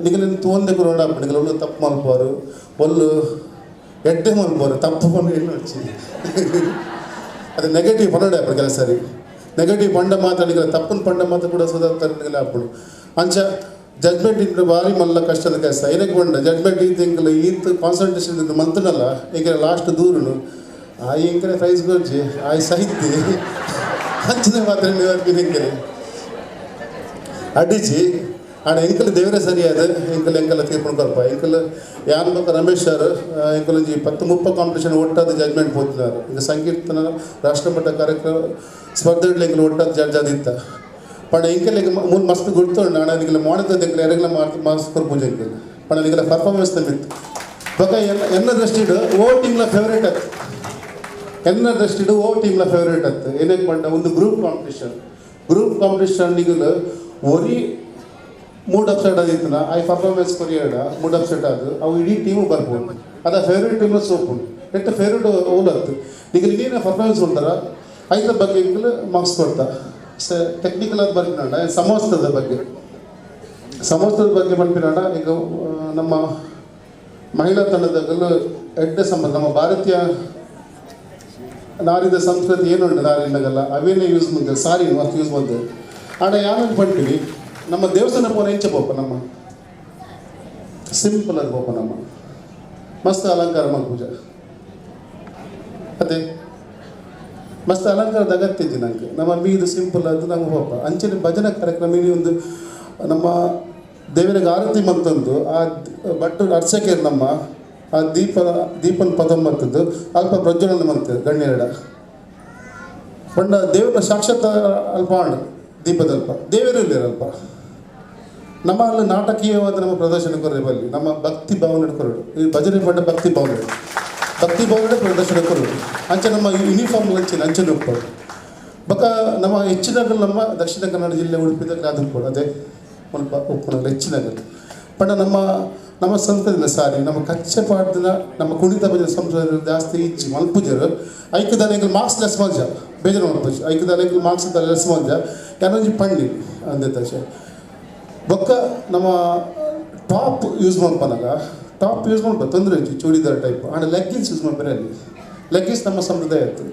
నిగల తోందే కొరడ నిగల ఒళ్ళు తప్పు మల్పారు ఒళ్ళు ఎడ్ಡೆ మల్పారు తప్పు పని ఎన్ని వచ్చి అది నెగటివ్ పడడే అప్పుడు సరి నెగటివ్ పండ మాత్రం నిగల తప్పున పండ మాత్రం కూడా సుధారిస్తారు నిగల అప్పుడు అంచ ಜಡ್ಜ್ಮೆಂಟ್ ಇದ್ರೆ ಭಾರಿ ಮಲ್ಲ ಕಷ್ಟದ ಕೆಲಸ ಏನಕ್ಕೆ ಬಂಡ ಜಡ್ಜ್ಮೆಂಟ್ ಈತ ಇಂಕಲ ಈತ ಕಾನ್ಸಂಟ್ರೇಷನ್ ಇದ್ದು ಮಂತನಲ್ಲ ಈಗ ಲಾಸ್ಟ್ ದೂರನು ಆ ಇಂಕಲೆ ಪ್ರೈಸ್ ಗೊಜ್ಜಿ ಆ ಸಾಹಿತ್ಯ ಅಂಚನೆ ಮಾತ್ರ ನಿಂಕಲೆ ಅಡಿಜಿ ಆಡ ಎಂಕಲ್ ದೇವರೇ ಸರಿಯಾದ ಎಂಕಲ್ ತೀರ್ಕೊಂಡು ಬರ್ಪ ಎಂಕಲ್ ಯಾನ್ ಬಕ್ಕ ರಮೇಶ್ ಸರ್ ಎಂಕಲ್ 10-30 ಕಾಂಪಿಟೇಷನ್ ಒಟ್ಟಾದ ಜಡ್ಜ್ಮೆಂಟ್ ಹೋಗ್ತಿದ್ದಾರೆ. ಈಗ ಸಂಕೀರ್ತನ ರಾಷ್ಟ್ರಮಟ್ಟ ಕಾರ್ಯಕ್ರಮ ಸ್ಪರ್ಧೆಗಳು ಎಂಕಲ್ ಒಟ್ಟಾದ ಜಡ್ಜ್ ಆದಿತ್ತ ಪಣ ಎಂಕಲ್ ಮೂಲ ಮಸ್ತ್ ಗುರ್ತೋಣ ನಾನು ಅದಕ್ಕೆಲ್ಲ ಮಾಡಿದ ಎಂಕಲ್ ಎರಗಲ ಮಾಸ್ಕರ್ ಪೂಜೆ ಎಂಕಲ್ ಪಣ ನಿಗಲ ಪರ್ಫಾರ್ಮೆನ್ಸ್ ತಂದಿತ್ತು ಬಕ್ಕ ಎನ್ನ ದೃಷ್ಟಿಡು ಓ ಟೀಮ್ಲ ಫೇವ್ರೇಟ್ ಆಯ್ತು ಎನ್ನ ದೃಷ್ಟಿಡು ಓ ಟೀಮ್ಲ ಫೇವ್ರೇಟ್ ಆಯ್ತು ಏನಕ್ಕೆ ಪಂಡ ಒಂದು ಗ್ರೂಪ್ ಕಾಂಪಿಟೇಷನ್ ನಿಗಲು ಒರಿ ಮೂಡ್ ಅಪ್ಸೆಟ್ ಆದಿತ್ತನ ಆ ಪರ್ಫಾರ್ಮೆನ್ಸ್ ಕೊರಿಯಾಡ ಮೂಡ್ ಅಪ್ಸೆಟ್ ಆದು ಅವು ಇಡೀ ಟೀಮು ಬರ್ಬೋದು ಅದ ಫೇವ್ರೇಟ್ ಟೀಮ್ನ ಸೋಪು ಎಟ್ಟು ಫೇವ್ರೇಟ್ ಓಲತ್ತು ಈಗ ನೀನೇ ಪರ್ಫಾರ್ಮೆನ್ಸ್ ಕೊಡ್ತಾರ ಐದರ ಬಗ್ಗೆ ಮಾರ್ಕ್ಸ್ ಕೊಡ್ತಾ ಟೆಕ್ನಿಕಲ್ ಆದ ಬರ್ಪಿನಾಡ ಸಮವಸ್ತ್ರದ ಬಗ್ಗೆ ಬರ್ಪಿನಾಡ ಈಗ ನಮ್ಮ ಮಹಿಳಾ ತಂಡದಾಗಲು ಎಡ್ಡೆ ಸಂಬಂಧ ನಮ್ಮ ಭಾರತೀಯ ನಾರಿದ ಸಂಸ್ಕೃತಿ ಏನುಂಟು ನಾರಿನಾಗಲ್ಲ ಅವೇನೇ ಯೂಸ್ ಬಂದೆ ಸಾರಿ ಮಸ್ತ್ ಯೂಸ್ ಬಂದೆ ಆಡ ಯಾರು ಪಂಡ್ತೀವಿ ನಮ್ಮ ದೇವಸ್ಥಾನ ಪೋನ ಹೆಂಚೆ ಪೋಪ ನಮ್ಮ ಸಿಂಪಲ್ ಆಗಿ ಪೋಪ ನಮ್ಮ ಮಸ್ತ್ ಅಲಂಕಾರ ಪೂಜೆ ಅದೇ ಮಸ್ತ್ ಅಲಂಕಾರದ ಅಗತ್ಯ ಇದ್ದಿ ನನಗೆ ನಮ್ಮ ಇದು ಸಿಂಪಲ್ ಅದು ನಮ್ಗೆ ಹೋಪ ಅಂಚನೆ ಭಜನಾ ಕಾರ್ಯಕ್ರಮ ಒಂದು ನಮ್ಮ ದೇವರಿಗೆ ಆರತಿ ಮಂತಂದು ಆ ಬಟ್ಟು ಅರ್ಚಕೆ ನಮ್ಮ ಆ ದೀಪನ ಪದ ಮಂತದ್ದು ಅಲ್ಪ ಪ್ರಜ್ವಲನ ಮಂತ ಗಣ್ಯರಡ ಪಂಡ ದೇವರ ಸಾಕ್ಷಾತ್ ಅಲ್ಪ ಹಣ್ಣು ದೀಪದಲ್ಪ ದೇವರು ಇಲ್ಲರಲ್ಪ ನಮ್ಮ ಅಲ್ಲಿ ನಾಟಕೀಯವಾದ ನಮ್ಮ ಪ್ರದರ್ಶನ ಕೊರರೆ ಬಲ್ಲಿ ನಮ್ಮ ಭಕ್ತಿ ಭಾವನೆ ಕೊರಡು ಈ ಭಜನೆ ಪಂಡ ಭಕ್ತಿ ಭಾವನೆ ಪ್ರದರ್ಶನ ಕೊರಡು ಅಂಚೆ ನಮ್ಮ ಯೂನಿಫಾರ್ಮ್ ಅಂಚೆ ಒಪ್ಪಡು ಬಕ ನಮ್ಮ ಹೆಚ್ಚಿನಗಲ್ ನಮ್ಮ ದಕ್ಷಿಣ ಕನ್ನಡ ಜಿಲ್ಲೆ ಉಡುಪಿದಲ್ಲಿ ಅದು ಕೂಡ ಅದೇ ಸ್ವಲ್ಪ ಉಪ್ಪುನಲ್ಲಿ ಹೆಚ್ಚಿನಗಲ್ ಪಂಡ ನಮ್ಮ ಸಂಸ್ಕೃತಿನ ಸಾರಿ ನಮ್ಮ ಕಚ್ಚೆ ಪಾಡ್ದಿನ ನಮ್ಮ ಕುಣಿತ ಭಜನೆ ಸಂಸ್ಕೃತಿ ಜಾಸ್ತಿ ಇಚ್ಚಿ ಮಲ್ಪುಜರು ಐಕ್ಯದಾನೆಗಳು ಮಾರ್ಕ್ಸ್ ಲೆಸ್ ಮಲ್ಜ ಬೇಜಾರು ಮಲ್ಪುಜ್ ಐಕ್ಯದಾನೆಗಳು ಮಾರ್ಕ್ಸ್ ಲೆಸ್ ಮಲ್ಜ ಯಾನೊಂಜಿ ಪಂಡಿ ಅಂದೆ ತಕ್ಷ ಬೊಕ್ಕ ನಮ್ಮ ಟಾಪ್ ಯೂಸ್ ಮಾಡ್ಪನಾಗ ಟಾಪ್ ಯೂಸ್ ಮಾಡ್ಬೋದು ತೊಂದರೆ ಇತ್ತು churidar type and leggings use ಮಾಡ್ತಾರೆ ಅಲ್ಲಿ ಲೆಗ್ಗಿನ್ಸ್ ನಮ್ಮ ಸಂಪ್ರದಾಯ ಇತ್ತು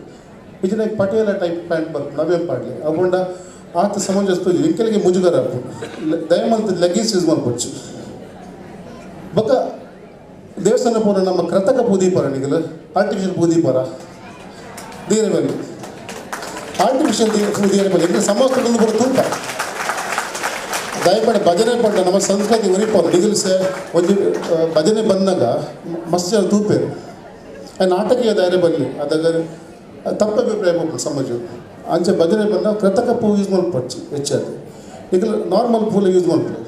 ಇದನ್ನ ಪಟಿಯಾಲ ಟೈಪ್ ಪ್ಯಾಂಟ್ ಬರ್ತದೆ ನಾವೇನು ಪಾಡಲಿ ಅಕೊಂಡ ಆತ ಸಮಂಜಸ ಎಂಕೆಲಿಗೆ ಮುಜುಗರ ದಯಮಂತ ಲೆಗ್ಗಿನ್ಸ್ ಯೂಸ್ ಮಾಡ್ಬೋದು ಬೊಕ್ಕ ದೇವಸ್ಥಾನ ಪೂರ ನಮ್ಮ ಕೃತಕ ಪೂದೀಪರ ನಿಗಲು ಆರ್ಟಿಫಿಷಿಯಲ್ ಪೂದೀಪರ ದೀರಬಲ್ಲಿ ಆರ್ಟಿಫಿಷಿಯಲ್ ದೀರಬಲ್ಲಿ ಎಂದ್ರೆ ಸಮಸ್ತಗಳನ್ನು ಬರೋ ತೂಕ ದಯಮಾಡಿ ಭಜನೆ ಪಂಡ ನಮ್ಮ ಸಂಸ್ಕೃತಿ ಉರಿಪರು ನಿಗಲಿಸೆ ಒಂದು ಭಜನೆ ಬಂದಾಗ ಮಸ್ತ್ ಜನ ತೂಪೇರು ನಾಟಕೀಯ ಧೈರ್ಯ ಬರಲಿ ಅದಾಗ ತಪ್ಪಭಿಪ್ರಾಯ ಹೋಗ್ಬೋದು ಸಮಾಜ ಅಂಚೆ ಭಜನೆ ಬಂದ ಕೃತಕ ಪೂ ಯೂಸ್ ಮಾಡ್ಪಡ್ಚಿ ಹೆಚ್ಚಾಗಿ ಈಗ ನಾರ್ಮಲ್ ಪೂಲ ಯೂಸ್ ಮಾಡ್ಬೋದು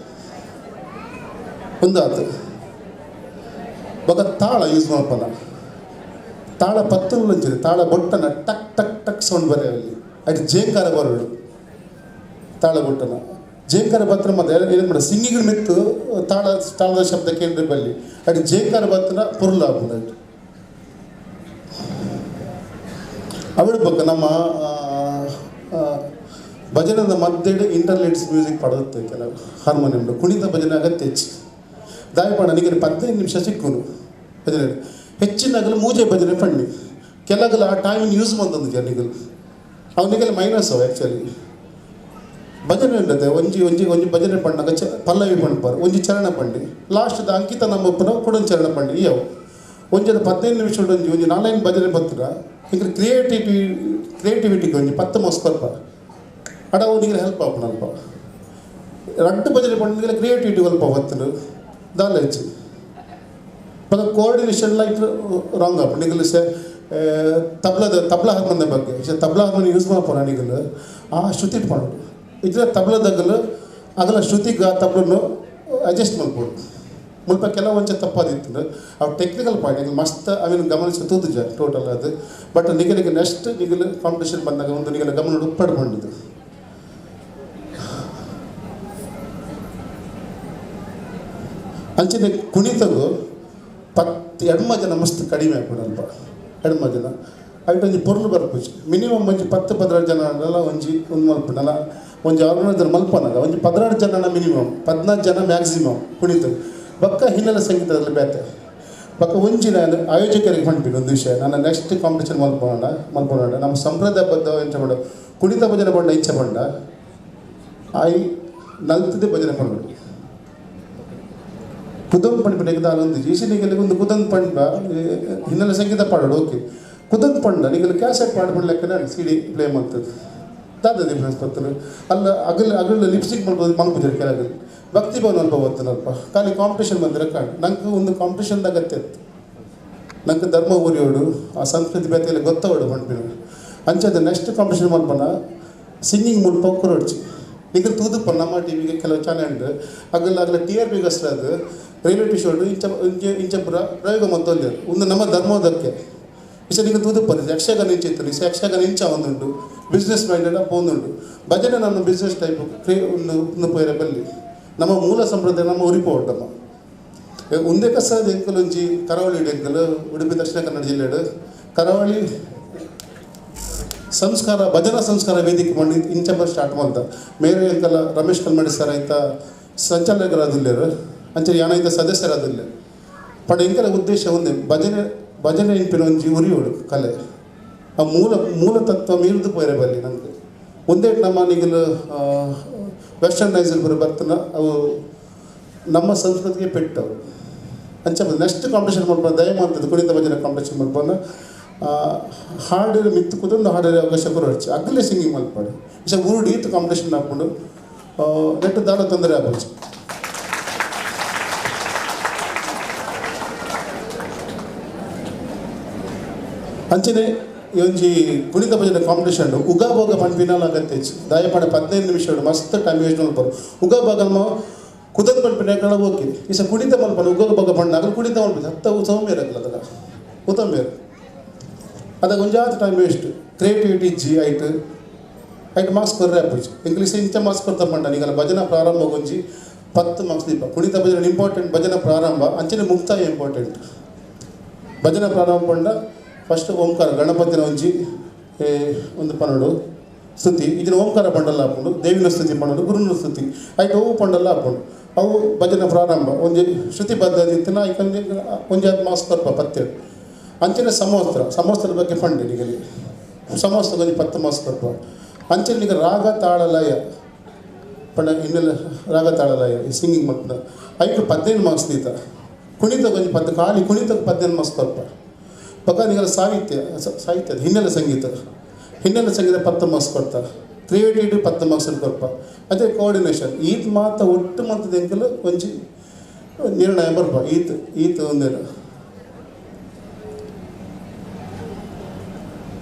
ಒಂದಾತು ಬೊಕ ತಾಳ ಯೂಸ್ ಮಾಡ್ಪನ ತಾಳ ಪತ್ತಲು ಅಂಚಿದೆ ತಾಳ ಬೊಟ್ಟನ ಟಕ್ ಟಕ್ ಟಕ್ ಸೌಂಡ್ ಬರೆ ಅಲ್ಲಿ ಅಡಿ ಜೇಂಕಾರ ಬರೋಡು ತಾಳ ಬೊಟ್ಟನ ಜೇಂಕಾರ ಬತ್ರ ಮತ್ತೆ ಏನು ಮಾಡ ಸಿಂಗಿಗಳು ಮೆತ್ತು ತಾಳದ ಶಬ್ದ ಕೇಂದ್ರ ಬಲ್ಲಿ ಅಡಿ ಜೇಂಕಾರ ಬತ್ತನ ಪುರುಲ ಆಗ್ಬೋದು ಅವಳು ಬಕ್ಕ ನಮ್ಮ ಭಜನದ ಮಧ್ಯೆ ಇಂಟರ್ಲೆಟ್ಸ್ ಮ್ಯೂಸಿಕ್ ಪಡೆದುತ್ತೆ ಕೆಲವು ಹಾರ್ಮೋನಿಯಂ ಕುಣಿತ ಭಜನೆ ಅಗತ್ಯ ಹೆಚ್ಚು ದಾಯಪಾಡ ನಿಮಗೆ 15 ನಿಮಿಷ ಸಿಕ್ಕುನು ಭಜನೆ ಹೆಚ್ಚಿನಾಗಲು ಮೂಜೆ ಭಜನೆ ಪಣ್ಣಿ ಕೆಲಗಲ ಆ ಟೈಮಿನ ಯೂಸ್ ಬಂದದ್ದು ಜನಿಗಳು ಅವನಿಗೆಲ್ಲ ಮೈನಸ್ ಅವ ಆ್ಯಕ್ಚುಲಿ ಭಜನೆ ಇರ್ತದೆ ಒಂಜಿ ಭಜನೆ ಪಣ್ಣಾಗ ಪಲ್ಲವಿ ಪಣ್ಪಾರು ಒಂಜಿ ಚರಣ ಪಂಡಿ ಲಾಸ್ಟ್ದ ಅಂಕಿತ ನಮ್ಮ ಒಪ್ಪನ ಕೊಡೊಂದು ಚರಣ ಪಂಡಿ ಇಯವು ಒಂಜದ 15 ನಿಮಿಷ ಒಂಜಿ 4 ಭಜನೆ ಬತ್ತದ ಈಗ ಕ್ರಿಯೇಟಿವಿಟಿಗೆ ಒಂಜಿ 10 ಮಸ್ಕೊಲ್ಪ ಅಡ ಅವನಿಗೆ ಹೆಲ್ಪ್ ಆಪನ ಅಲ್ಪ ರಡ್ಡು ಭಜನೆ ಪಂಡಿಗೆಲ್ಲ ಕ್ರಿಯೇಟಿವಿಟಿ ಅಲ್ಪ ಬತ್ತರು ದಾಲ ಹೆಚ್ಚು ಪದ ಕೋಆರ್ಡಿನೇಷನ್ ಲೈಕ್ ರಾಂಗ್ ಆಪ ನಿಗಲು ಸೆ ತಬ್ಲಾ ಹಾರ್ಮೋನಿಯ ಬಗ್ಗೆ ತಬ್ಲಾ ಹಾರ್ಮೋನಿ ಯೂಸ್ ಮಾಡ್ಪೋಣ ನಿಗಲು ಆ ಶ್ರುತಿ ಇಟ್ಕೊಂಡು ಇದರ ತಬ್ಲದಾಗಲು ಆಗಲ ಶ್ರುತಿಗೆ ಆ ತಬ್ಲನ್ನು ಅಡ್ಜಸ್ಟ್ ಮಾಡ್ಬೋದು ಮುಲ್ಪ ಕೆಲವೊಂಚ ತಪ್ಪಾದಿತ್ತು ಅವು ಟೆಕ್ನಿಕಲ್ ಪಾಯಿಂಟ್ ಈಗ ಮಸ್ತ್ ಅವೇನು ಗಮನಿಸಿ ತೂದು ಟೋಟಲ್ ಅದು ಬಟ್ ನಿಗಲಿಗೆ ನೆಕ್ಸ್ಟ್ ನಿಗಲು ಕಾಂಪಿಟೇಷನ್ ಬಂದಾಗ ಒಂದು ನಿಗಲ ಗಮನ ಉಪ್ಪಡು ಮಾಡಿದ್ದು ಅಂಚಿನ ಕುಣಿತಗೂ 2 ಜನ ಮಸ್ತ್ ಕಡಿಮೆ ಆಗ್ಬಿಡಲ್ಪ 2 ಜನ ಐಟೊಂಜಿ ಪೊರ್ಲು ಬರ್ಪುಜಿ ಮಿನಿಮಮ್ ಒಂಜಿ 10-15 ಜನ ಒಂದು ಮಲ್ಪನಲ್ಲ ಒಂಜಿ ಆರ್ಗನೈಸರ್ ಮಲ್ಪನಲ್ಲ ಒಂಜಿ 16 ಜನ ಮಿನಿಮಮ್ 14 ಜನ ಮ್ಯಾಕ್ಸಿಮಮ್ ಕುಣಿತ ಬಕ್ಕ ಹಿನ್ನೆಲೆ ಸಂಗೀತದಲ್ಲಿ ಬೇತೆ ಬಕ್ಕ ಒಂಜಿ ನಾನು ಆಯೋಜಕರಿಗೆ ಹೊಂಟಿನಿ ಒಂದು ವಿಷಯ ನಾನು ನೆಕ್ಸ್ಟ್ ಕಾಂಪಿಟೇಷನ್ ಮಲ್ಪೋಣ ನಮ್ಮ ಸಂಪ್ರದಾಯಬದ್ಧ ಎಂಚ ಮಾಡ ಕುಣಿತ ಭಜನೆ ಬಂಡ ಇಚ್ಛೆ ಬಂಡ ಆಯ್ ನಲ್ತದೆ ಭಜನೆ ಪಂಡು ಕುದಂಗ್ ಪಂಡ ಒಂದು ಈಶನಿಗೆ ಒಂದು ಕುದಂಗ್ ಪಂಡ ಹಿನ್ನೆಲೆ ಸಂಗೀತ ಪಾಡೋಡು ಓಕೆ ಕುದಂಗ್ ಪಂಡ ನಿಗಲು ಕ್ಯಾಸೆಟ್ ಪಾಡ್ಕೊಂಡು ಲೆಕ್ಕ ನಾನು CD ಪ್ಲೇ ಮಾಡ್ತದೆ ದಾದ ಡಿಫ್ರೆನ್ಸ್ ಬರ್ತದೆ ಅಲ್ಲ ಅಗಲ ಲಿಪ್ಸ್ಟಿಕ್ ಮಾಡ್ಬೋದು ಮಂಗ್ಬಿದ್ರೆ ಕೆಳಗಲ್ಲಿ ಭಕ್ತಿ ಭವನ ಅಲ್ಪ ಬರ್ತನಲ್ಪ ಖಾಲಿ ಕಾಂಪಿಟೇಷನ್ ಬಂದರೆ ಕಾಣ್ ನಂಗೆ ಒಂದು ಕಾಂಪಿಟೇಷನ್ದ ಅಗತ್ಯ ಇತ್ತು ನಂಗೆ ಧರ್ಮ ಊರಿಯೋಡು ಆ ಸಂಸ್ಕೃತಿ ಬೇತೆಯಲ್ಲಿ ಗೊತ್ತವಡು ಹೊಂಟಿನ ಅಂಚದ ನೆಕ್ಸ್ಟ್ ಕಾಂಪಿಟೇಷನ್ ಮಾಡ್ಪನ ಸಿಂಗಿಂಗ್ ಮುಲ್ಪ ಕೊರಡ್ಚಿ ಈಗ ತೂದುಪ್ಪ ನಮ್ಮ ಟಿವಿಗೆ ಕೆಲವು ಚಾನೆಲ್ ಆಗಲ್ಲ TRP ಅಷ್ಟೇ ಅದು ರಿಯಾಲಿಟಿ ಶೋ ಇಂಚ ಪ್ರಯೋಗ ಮೊತ್ತಲ್ಲಿ ಒಂದು ನಮ್ಮ ಧರ್ಮೋದಕ್ಕೆ ಇಷ್ಟ ಈಗ ತೂದುಪ್ಪದ ಯಕ್ಷಗಾನ ಇಂಚಿತ್ತು ಯಕ್ಷಗಾನ ಇಂಚ ಒಂದುಂಟು ಬಿಸ್ನೆಸ್ ಮೈಂಡೆಡ್ ಅಪ್ಪ ಒಂದುಂಟು ಭಜನೆ ನನ್ನ ಬಿಸ್ನೆಸ್ ಟೈಪ್ ಒಂದು ಪೈರ ಬಲ್ಲಿ ನಮ್ಮ ಮೂಲ ಸಂಪ್ರದಾಯ ನಮ್ಮ ಉರಿಪ ಒಡ್ಡಮ್ಮ ಒಂದೇ ಕಸದ ಎಂಕಲೊಂಜಿ ಕರಾವಳಿ ಎಂಕಲ್ ಉಡುಪಿ ದಕ್ಷಿಣ ಕನ್ನಡ ಜಿಲ್ಲೆ ಕರಾವಳಿ ಸಂಸ್ಕಾರ ಭಜನಾ ಸಂಸ್ಕಾರ ವೇದಿಕೆ ಮಾಡಿ ಇಂಚಂಬರ್ ಸ್ಟಾರ್ಟ್ ಮಾಡ್ದ ಮೇರೆ ಎಂಕಲ ರಮೇಶ್ ಕಲ್ಮಡಿ ಸರ್ ಆಯ್ತ ಸಂಚಾಲಕರಾದಿಲ್ಲ ಅಂಚೆ ಯಾನೈತ ಸದಸ್ಯರಾದಿಲ್ಲ ಪಡ ಎಂಕಲ ಉದ್ದೇಶ ಒಂದೇ ಭಜನೆ ಇಂಪಿನ ಒಂಜಿ ಉರಿಯೋಡು ಕಲೆ ಆ ಮೂಲ ತತ್ವ ಮೀರಿದು ಪೋರೆ ಬರಲಿ ನನಗೆ ಒಂದೇ ನಮ್ಮ ನಿಗಲು ವೆಸ್ಟರ್ನೈಸರ್ ಬರ್ತನ ಅವು ನಮ್ಮ ಸಂಸ್ಕೃತಿಗೆ ಪೆಟ್ಟವು ಅಂಚ ನೆಕ್ಸ್ಟ್ ಕಾಂಪಿಟೇಷನ್ ಮಾಡ್ಬೋದು ದಯಮಾಡ್ತದೆ ಕುಣಿತ ಭಜನೆ ಕಾಂಪಿಟೇಷನ್ ಮಾಡ್ಬೋದು ಹಾಡು ಮಿತ್ತು ಕುದೊಂದು ಹಾಡಲ್ಲಿ ಅವಕಾಶ ಕೊರಡ್ಚಿ ಅಗ್ಲೇ ಸಿಂಗಿಂಗ್ ಮಲ್ಪಾಡು ಇಷ್ಟ ಊರು ಡೀತ್ ಕಾಂಪಿಟೇಷನ್ ಹಾಕ್ಕೊಂಡು ನೆಟ್ಟು ದಾಳ ತೊಂದರೆ ಆಗ್ಬೋದು ಅಂಚನೆ ಈ ಒಂಜಿ ಕುಣಿತ ಭಜನೆ ಕಾಂಪಿಟೇಷನ್ ಉಗಾಭೋಗ ಪಂಪಿನಾಲ್ ಅಗತ್ಯ ದಯಪಡ 15 ನಿಮಿಷ ಮಸ್ತ್ ಟೈಮ್ ವೇಸ್ಟ್ ಮಾಡ್ಬಾರು ಉಗಾಭೋಗ ನಮ್ಮ ಕುದನ್ ಪಂಪಿನ ಕಡೆ ಹೋಗಿ ಈಸ ಕುಣಿತ ಮಲ್ಪನ ಉಗಾಭೋಗ ಪಂಡ ಅದ್ರ ಕುಣಿತ ಮಲ್ಪಿ ಹತ್ತ ಸೌಮ್ಯ ಇರಲ್ಲ ಅದಲ್ಲ ಉತ್ತಮೇರು ಅದಕ್ಕೆ ಒಂಜಾತ ಟೈಮ್ ವೇಸ್ಟ್ ಕ್ರಿಯೇಟಿವಿಟಿ ಜಿ ಐಟ್ ಮಾರ್ಕ್ಸ್ ಕೊರ್ರೆ ಅಪ್ಪುಜಿ ಇಂಗ್ಲೀಷ್ ಇಂಚ ಮಾರ್ಕ್ಸ್ ಕೊಡ್ತಾ ಪಂಡ ನೀಗಲ ಭಜನ ಪ್ರಾರಂಭ ಗೊಂಜಿ 10 ಮಾರ್ಕ್ಸ್ ದೀಪ ಕುಣಿತ ಭಜನೆ ಇಂಪಾರ್ಟೆಂಟ್ ಭಜನ ಪ್ರಾರಂಭ ಅಂಚನೆ ಮುಕ್ತಾಯ ಇಂಪಾರ್ಟೆಂಟ್ ಭಜನ ಪ್ರಾರಂಭ ಪಂಡ ಫಸ್ಟ್ ಓಂಕಾರ ಗಣಪತಿನ ಒಂಜಿ ಒಂದು ಪನ್ನಡು ಸ್ತುತಿ ಇದನ್ನು ಓಂಕಾರ ಪಂಡಲ್ಲ ಹಾಕೊಂಡು ದೇವಿನ ಸ್ತುತಿ ಪಂಡದು ಗುರುನ ಸ್ತುತಿ ಆಯ್ತು ಅವು ಪಂಡಲ್ಲ ಹಾಕೊಂಡು ಅವು ಭಜನೆ ಪ್ರಾರಂಭ ಒಂಜಿ ಶ್ರುತಿ ಬದ್ಧದಿತ್ತಿನ ಐಕಂದು ಒಂಜಾತ್ ಮಾರ್ಕ್ಸ್ ಕೊರ್ಪ 17 ಅಂಚನೆ ಸಮವಸ್ತ್ರದ ಬಗ್ಗೆ ಫಂಡ್ ನಿಗಲಿ ಸಮವಸ್ತ್ರ ಗೊಂಜಿ 10 ಮಾರ್ಕ್ಸ್ ಕೊರ್ಪ ಅಂಚನೆ ಈಗ ರಾಗ ತಾಳಲಯ ಪಂಡ ಇನ್ನೆಲ್ಲ ರಾಗ ತಾಳಲಯ ಈ ಸಿಂಗಿಂಗ್ ಮಲ್ಪನ ಐಟು 15 ಮಾರ್ಕ್ಸ್ ದೀತ ಕುಣಿತ ಗೊಂಜಿ 10 ಖಾಲಿ ಕುಣಿತಕ್ಕೆ 15 ಮಾರ್ಕ್ಸ್ ಕೊರ್ಪ ಪಕ್ಕ ನಿಗಲ ಸಾಹಿತ್ಯದ ಹಿನ್ನೆಲೆ ಸಂಗೀತ 10 ಮಾರ್ಕ್ಸ್ ಕೊಡ್ತಾರೆ ಕ್ರಿಯೇಟಿವಿಟಿ 10 ಮಾರ್ಕ್ಸ್ ಕೊರ್ಪ ಅದೇ ಕೋಆರ್ಡಿನೇಷನ್ ಈತ್ ಮಾತ ಒಟ್ಟು ಮಾತದ ಎಂಕಲು ಒಂಜಿ ನಿರ್ಣಯ ಬರ್ಪ ಈತ್ ಒಂದೇನು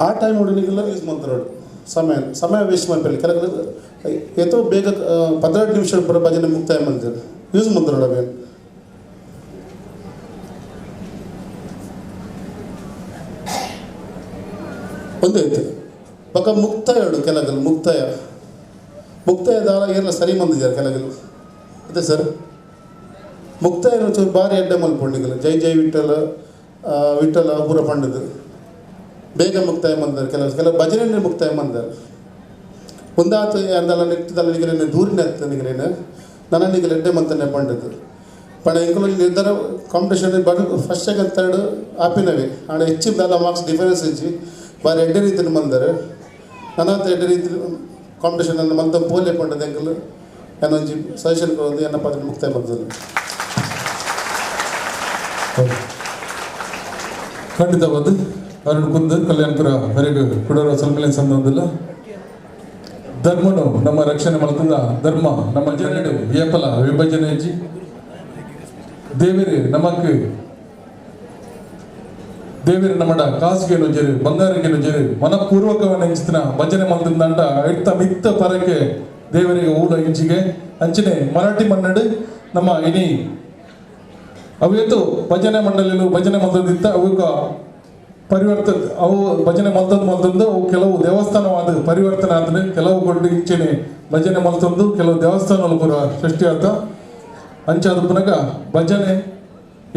ಆ ಟೈಮ್ ಹುಡುಗನಿಗೆಲ್ಲ ಯೂಸ್ ಮಾಡ್ತಾರೆ ಸಮಯ ವೇಸ್ಟ್ ಮಾಡ್ತಾರೆ ಕೆಲವು ಎತ್ತೋ ಬೇಗ 12 ನಿಮಿಷ ಬರೋ ಭಜನೆ ಮುಕ್ತಾಯ ಮಾಡ್ತಾರೆ ಯೂಸ್ ಮಾಡ್ತಾರೆ ಅವೇನು ಒಂದು ಐತೆ ಪಕ್ಕ ಮುಕ್ತಾಯ ಕೆಲಗಲು ಮುಕ್ತಾಯ ದಾರ ಎಲ್ಲ ಸರಿ ಬಂದಿದ್ದಾರೆ ಕೆಲಗಲು ಅದೇ ಸರ್ ಮುಕ್ತಾಯ ಚೂರು ಭಾರಿ ಅಡ್ಡ ಮಲ್ಪೊಂಡಿಗಲ್ಲ ಜೈ ಜೈ ವಿಠಲ ಪೂರ ಪಂಡದು ಬೇಗ ಮುಕ್ತಾಯ ಬಂದಾರೆ ಕೆಲವು ಭಜನೆ ಮುಕ್ತಾಯ ಬಂದಾರೆ ಒಂದಾತು ಅಂದಲ್ಲ ನೆಟ್ಟದಲ್ಲ ನಿಗಲೇನೆ ದೂರಿನ ಎತ್ತ ನಿಗಲೇನೆ ನನ್ನ ನಿಗಲ ಎಡ್ಡೆ ಮಂತನೆ ಪಂಡದು ಪಣ ಇಂಕಲು ನಿರ್ಧಾರ ಕಾಂಪಿಟೇಷನ್ ಬಡ ಫಸ್ಟ್ ಸೆಕೆಂಡ್ ಥರ್ಡ್ ಆಪಿನವೆ ಆಡ ಹೆಚ್ಚಿದ್ದಲ್ಲ ಮಾರ್ಕ್ಸ್ ಡಿಫರೆನ್ಸ್ ಹೆಚ್ಚಿ ಬಾರಿ ಎಡ್ಡೆ ರೀತಿನ ಬಂದರೆ ನನ್ನಂತ ಎಡ್ಡೆ ರೀತಿ ಕಾಂಪಿಟೇಷನ್ ಅನ್ನು ಮಂತ ಪೋಲೆ ಪಂಡದ ಎಂಕಲು ಏನೊಂಜಿ ಸಜೆಷನ್ ಕೊಡೋದು ಏನಪ್ಪ ಅದನ್ನು ಮುಕ್ತಾಯ ಬಂದದ್ದು ಖಂಡಿತವಾದ ಅರುಣ್ ಕುಂದರ್ ಕಲ್ಯಾಣಪುರ ವರೆಗೂ ಕೊಡೋರ ಸಮ್ಮೇಳನ ಸಂಬಂಧಲ್ಲ ಧರ್ಮನು ನಮ್ಮ ರಕ್ಷಣೆ ಮಾಡ್ತದ ಧರ್ಮ ನಮ್ಮ ಜನಡು ಏಪಲ ವಿಭಜನೆ ಹೆಚ್ಚಿ ದೇವರೇ ನಮ್ಮಡ ಕಾಸಿಗೆ ನುಜರು ಬಂಗಾರಿಗೆ ನುಜರು ಮನಪೂರ್ವಕವನ್ನು ಹೆಂಚಿನ ಭಜನೆ ಮಂದಂಡ ಇಟ್ಟ ಮಿತ್ತ ಪರಕ್ಕೆ ದೇವರಿಗೆ ಊಟ ಇಂಚಿಗೆ ಅಂಚನೆ ಮರಾಠಿ ಮನ್ನಡು ನಮ್ಮ ಇನಿ ಅವೇತು ಭಜನೆ ಮಂಡಳಿಲು ಭಜನೆ ಮಂದಿತ್ತ ಅವಕ್ಕೆ ಅವು ಭಜನೆ ಮಲ್ತಂದು ಅವು ಕೆಲವು ದೇವಸ್ಥಾನವಾದ ಪರಿವರ್ತನೆ ಆದ್ರೆ ಕೆಲವು ಕೊಟ್ಟು ಇಂಚೆನೆ ಭಜನೆ ಮಲ್ತಂದು ಕೆಲವು ದೇವಸ್ಥಾನಗಳು ಪೂರ ಸೃಷ್ಟಿ ಆತ ಅಂಚಾದ ಪುನಗ ಭಜನೆ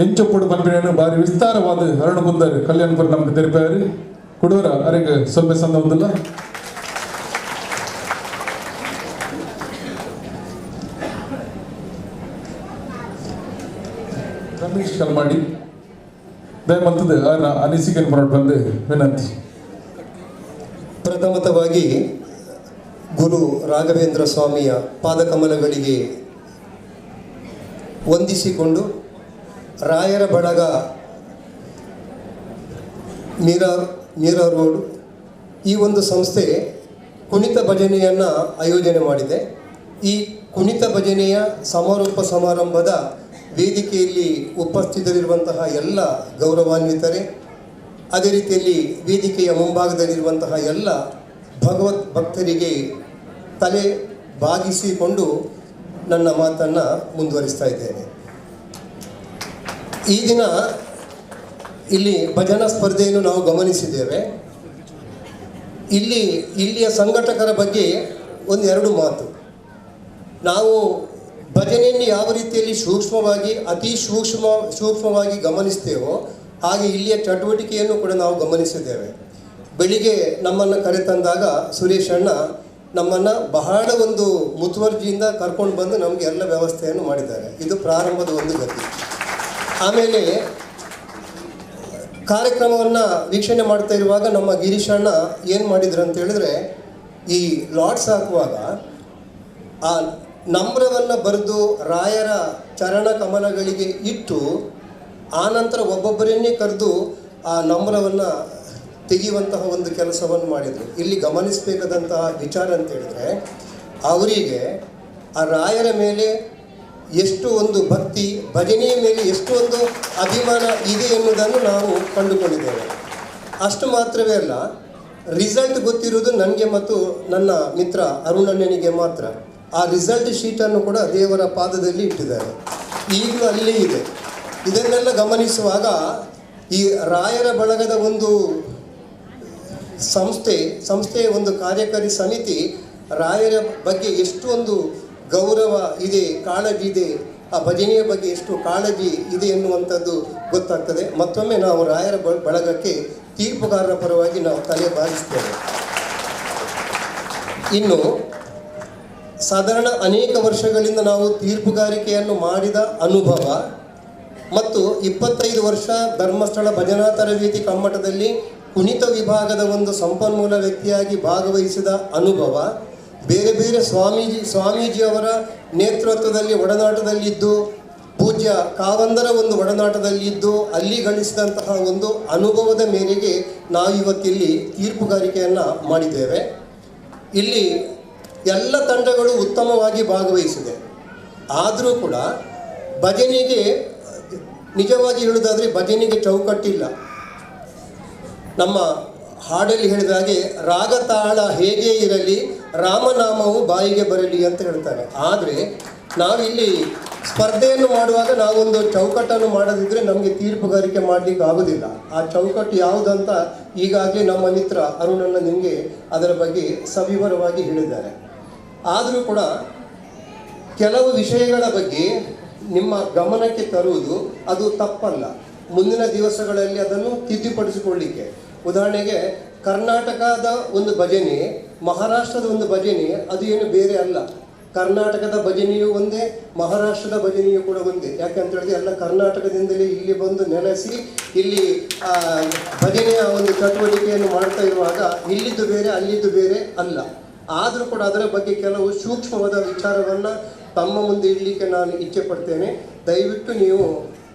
ಎಂಚೊಪ್ಪುಡು ಪಂಪಿನ ಭಾರಿ ವಿಸ್ತಾರವಾದ ಅರುಣ್ ಕುಂದರ್ ಕಲ್ಯಾಣಪುರ ನಮ್ಗೆ ತೆರಪಾರಿ ಕೊಡೋರ ಅರೆಗೆ ಸ್ವಲ್ಪ ಸಂದರ್ಭದಲ್ಲ ರಮೇಶ್ ಕಲ್ಮಾಡಿ ದಯಮಂತದ ಅನಿಸಿಕೆ ಬಂದು ವಿನಂತಿ. ಪ್ರಥಮತವಾಗಿ ಗುರು ರಾಘವೇಂದ್ರ ಸ್ವಾಮಿಯ ಪಾದಕಮಲಗಳಿಗೆ ವಂದಿಸಿಕೊಂಡು ರಾಯರ ಬಳಗ ಮೀರಾ ರೋಡ್ ಈ ಒಂದು ಸಂಸ್ಥೆ ಕುಣಿತ ಭಜನೆಯನ್ನು ಆಯೋಜನೆ ಮಾಡಿದೆ. ಈ ಕುಣಿತ ಭಜನೆಯ ಸಮಾರೋಪ ಸಮಾರಂಭದ ವೇದಿಕೆಯಲ್ಲಿ ಉಪಸ್ಥಿತರಿರುವಂತಹ ಎಲ್ಲ ಗೌರವಾನ್ವಿತರೆ, ಅದೇ ರೀತಿಯಲ್ಲಿ ವೇದಿಕೆಯ ಮುಂಭಾಗದಲ್ಲಿರುವಂತಹ ಎಲ್ಲ ಭಗವತ್ ಭಕ್ತರಿಗೆ ತಲೆ ಬಾಗಿಸಿಕೊಂಡು ನನ್ನ ಮಾತನ್ನು ಮುಂದುವರಿಸ್ತಾ ಇದ್ದೇನೆ. ಈ ದಿನ ಇಲ್ಲಿ ಭಜನಾ ಸ್ಪರ್ಧೆಯನ್ನು ನಾವು ಗಮನಿಸಿದ್ದೇವೆ. ಇಲ್ಲಿಯ ಸಂಘಟಕರ ಬಗ್ಗೆ ಒಂದೆರಡು ಮಾತು. ನಾವು ಭಜನೆಯನ್ನು ಯಾವ ರೀತಿಯಲ್ಲಿ ಸೂಕ್ಷ್ಮವಾಗಿ ಅತಿ ಸೂಕ್ಷ್ಮವಾಗಿ ಗಮನಿಸ್ತೇವೋ ಹಾಗೆ ಇಲ್ಲಿಯ ಚಟುವಟಿಕೆಯನ್ನು ಕೂಡ ನಾವು ಗಮನಿಸಿದ್ದೇವೆ. ಬೆಳಿಗ್ಗೆ ನಮ್ಮನ್ನು ಕರೆತಂದಾಗ ಸುರೇಶ್ ಅಣ್ಣ ನಮ್ಮನ್ನು ಬಹಳ ಒಂದು ಮುತುವರ್ಜಿಯಿಂದ ಕರ್ಕೊಂಡು ಬಂದು ನಮಗೆ ಎಲ್ಲ ವ್ಯವಸ್ಥೆಯನ್ನು ಮಾಡಿದ್ದಾರೆ. ಇದು ಪ್ರಾರಂಭದ ಒಂದು ಗತಿ. ಆಮೇಲೆ ಕಾರ್ಯಕ್ರಮವನ್ನು ವೀಕ್ಷಣೆ ಮಾಡ್ತಾ ಇರುವಾಗ ನಮ್ಮ ಗಿರೀಶ್ ಅಣ್ಣ ಏನು ಮಾಡಿದ್ರು ಅಂತ ಹೇಳಿದ್ರೆ, ಈ ಲಾಟ್ಸ್ ಹಾಕುವಾಗ ಆ ನಮ್ರವನ್ನು ಬರೆದು ರಾಯರ ಚರಣ ಕಮಲಗಳಿಗೆ ಇಟ್ಟು ಆನಂತರ ಒಬ್ಬೊಬ್ಬರನ್ನೇ ಕರೆದು ಆ ನಮ್ರವನ್ನು ತೆಗೆಯುವಂತಹ ಒಂದು ಕೆಲಸವನ್ನು ಮಾಡಿದರು. ಇಲ್ಲಿ ಗಮನಿಸಬೇಕಾದಂತಹ ವಿಚಾರ ಅಂತ ಹೇಳಿದ್ರೆ, ಅವರಿಗೆ ಆ ರಾಯರ ಮೇಲೆ ಎಷ್ಟು ಒಂದು ಭಕ್ತಿ, ಭಜನೆಯ ಮೇಲೆ ಎಷ್ಟು ಒಂದು ಅಭಿಮಾನ ಇದೆ ಎನ್ನುವುದನ್ನು ನಾವು ಕಂಡುಕೊಂಡಿದ್ದೇವೆ. ಅಷ್ಟು ಮಾತ್ರವೇ ಅಲ್ಲ, ರಿಸಲ್ಟ್ ಗೊತ್ತಿರೋದು ನನಗೆ ಮತ್ತು ನನ್ನ ಮಿತ್ರ ಅರುಣಣ್ಣನಿಗೆ ಮಾತ್ರ. ಆ ರಿಸಲ್ಟ್ ಶೀಟನ್ನು ಕೂಡ ದೇವರ ಪಾದದಲ್ಲಿ ಇಟ್ಟಿದ್ದಾರೆ, ಈಗಲೂ ಅಲ್ಲೇ ಇದೆ. ಇದನ್ನೆಲ್ಲ ಗಮನಿಸುವಾಗ ಈ ರಾಯರ ಬಳಗದ ಒಂದು ಸಂಸ್ಥೆಯ ಒಂದು ಕಾರ್ಯಕಾರಿ ಸಮಿತಿ ರಾಯರ ಬಗ್ಗೆ ಎಷ್ಟು ಒಂದು ಗೌರವ ಇದೆ, ಕಾಳಜಿ ಇದೆ, ಆ ಭಜನೆಯ ಬಗ್ಗೆ ಎಷ್ಟು ಕಾಳಜಿ ಇದೆ ಎನ್ನುವಂಥದ್ದು ಗೊತ್ತಾಗ್ತದೆ. ಮತ್ತೊಮ್ಮೆ ನಾವು ರಾಯರ ಬಳಗಕ್ಕೆ ತೀರ್ಪುಗಾರರ ಪರವಾಗಿ ನಾವು ತಲೆ ಬಾಗಿಸ್ತೇವೆ. ಇನ್ನು ಸಾಧಾರಣ ಅನೇಕ ವರ್ಷಗಳಿಂದ ನಾವು ತೀರ್ಪುಗಾರಿಕೆಯನ್ನು ಮಾಡಿದ ಅನುಭವ ಮತ್ತು 25 ವರ್ಷ ಧರ್ಮಸ್ಥಳ ಭಜನಾ ತರಬೇತಿ ಕಮ್ಮಟದಲ್ಲಿ ಕುಣಿತ ವಿಭಾಗದ ಒಂದು ಸಂಪನ್ಮೂಲ ವ್ಯಕ್ತಿಯಾಗಿ ಭಾಗವಹಿಸಿದ ಅನುಭವ, ಬೇರೆ ಬೇರೆ ಸ್ವಾಮೀಜಿಯವರ ನೇತೃತ್ವದಲ್ಲಿ ಒಡನಾಟದಲ್ಲಿದ್ದು, ಪೂಜ್ಯ ಕಾವಂದರ ಒಂದು ಒಡನಾಟದಲ್ಲಿದ್ದು ಅಲ್ಲಿ ಗಳಿಸಿದಂತಹ ಒಂದು ಅನುಭವದ ಮೇರೆಗೆ ನಾವು ಇವತ್ತಿಲ್ಲಿ ತೀರ್ಪುಗಾರಿಕೆಯನ್ನು ಮಾಡಿದ್ದೇವೆ. ಇಲ್ಲಿ ಎಲ್ಲ ತಂಡಗಳು ಉತ್ತಮವಾಗಿ ಭಾಗವಹಿಸಿದೆ. ಆದರೂ ಕೂಡ ಭಜನೆಗೆ ನಿಜವಾಗಿ ಹೇಳುವುದಾದರೆ ಭಜನೆಗೆ ಚೌಕಟ್ಟಿಲ್ಲ. ನಮ್ಮ ಹಾಡಲ್ಲಿ ಹೇಳಿದ ಹಾಗೆ ರಾಗ ತಾಳ ಹೇಗೆ ಇರಲಿ, ರಾಮನಾಮವು ಬಾಯಿಗೆ ಬರಲಿ ಅಂತ ಹೇಳ್ತಾರೆ. ಆದರೆ ನಾವಿಲ್ಲಿ ಸ್ಪರ್ಧೆಯನ್ನು ಮಾಡುವಾಗ ನಾವೊಂದು ಚೌಕಟ್ಟನ್ನು ಮಾಡದಿದ್ದರೆ ನಮಗೆ ತೀರ್ಪುಗಾರಿಕೆ ಮಾಡಲಿಕ್ಕೆ ಆಗೋದಿಲ್ಲ. ಆ ಚೌಕಟ್ಟು ಯಾವುದಂತ ಈಗಾಗಲೇ ನಮ್ಮ ಮಿತ್ರ ಅರುಣಣ್ಣ ನಿಮಗೆ ಅದರ ಬಗ್ಗೆ ಸವಿವರವಾಗಿ ಹೇಳಿದ್ದಾರೆ. ಆದರೂ ಕೂಡ ಕೆಲವು ವಿಷಯಗಳ ಬಗ್ಗೆ ನಿಮ್ಮ ಗಮನಕ್ಕೆ ತರುವುದು ಅದು ತಪ್ಪಲ್ಲ, ಮುಂದಿನ ದಿವಸಗಳಲ್ಲಿ ಅದನ್ನು ತಿದ್ದುಪಡಿಸಿಕೊಳ್ಳಿಕ್ಕೆ. ಉದಾಹರಣೆಗೆ ಕರ್ನಾಟಕದ ಒಂದು ಭಜನೆ, ಮಹಾರಾಷ್ಟ್ರದ ಒಂದು ಭಜನೆ, ಅದು ಏನು ಬೇರೆ ಅಲ್ಲ. ಕರ್ನಾಟಕದ ಭಜನೆಯೂ ಒಂದೇ, ಮಹಾರಾಷ್ಟ್ರದ ಭಜನೆಯೂ ಕೂಡ ಒಂದೇ. ಯಾಕಂತ ಹೇಳಿದ್ರೆ ಎಲ್ಲ ಕರ್ನಾಟಕದಿಂದಲೇ ಇಲ್ಲಿ ಬಂದು ನೆಲೆಸಿ ಇಲ್ಲಿ ಭಜನೆಯ ಒಂದು ಚಟುವಟಿಕೆಯನ್ನು ಮಾಡ್ತಾ ಇರುವಾಗ ಇಲ್ಲಿದ್ದು ಬೇರೆ ಅಲ್ಲಿದ್ದು ಬೇರೆ ಅಲ್ಲ. ಆದರೂ ಕೂಡ ಅದರ ಬಗ್ಗೆ ಕೆಲವು ಸೂಕ್ಷ್ಮವಾದ ವಿಚಾರವನ್ನು ತಮ್ಮ ಮುಂದೆ ಇಡಲಿಕ್ಕೆ ನಾನು ಇಚ್ಛೆ ಪಡ್ತೇನೆ. ದಯವಿಟ್ಟು ನೀವು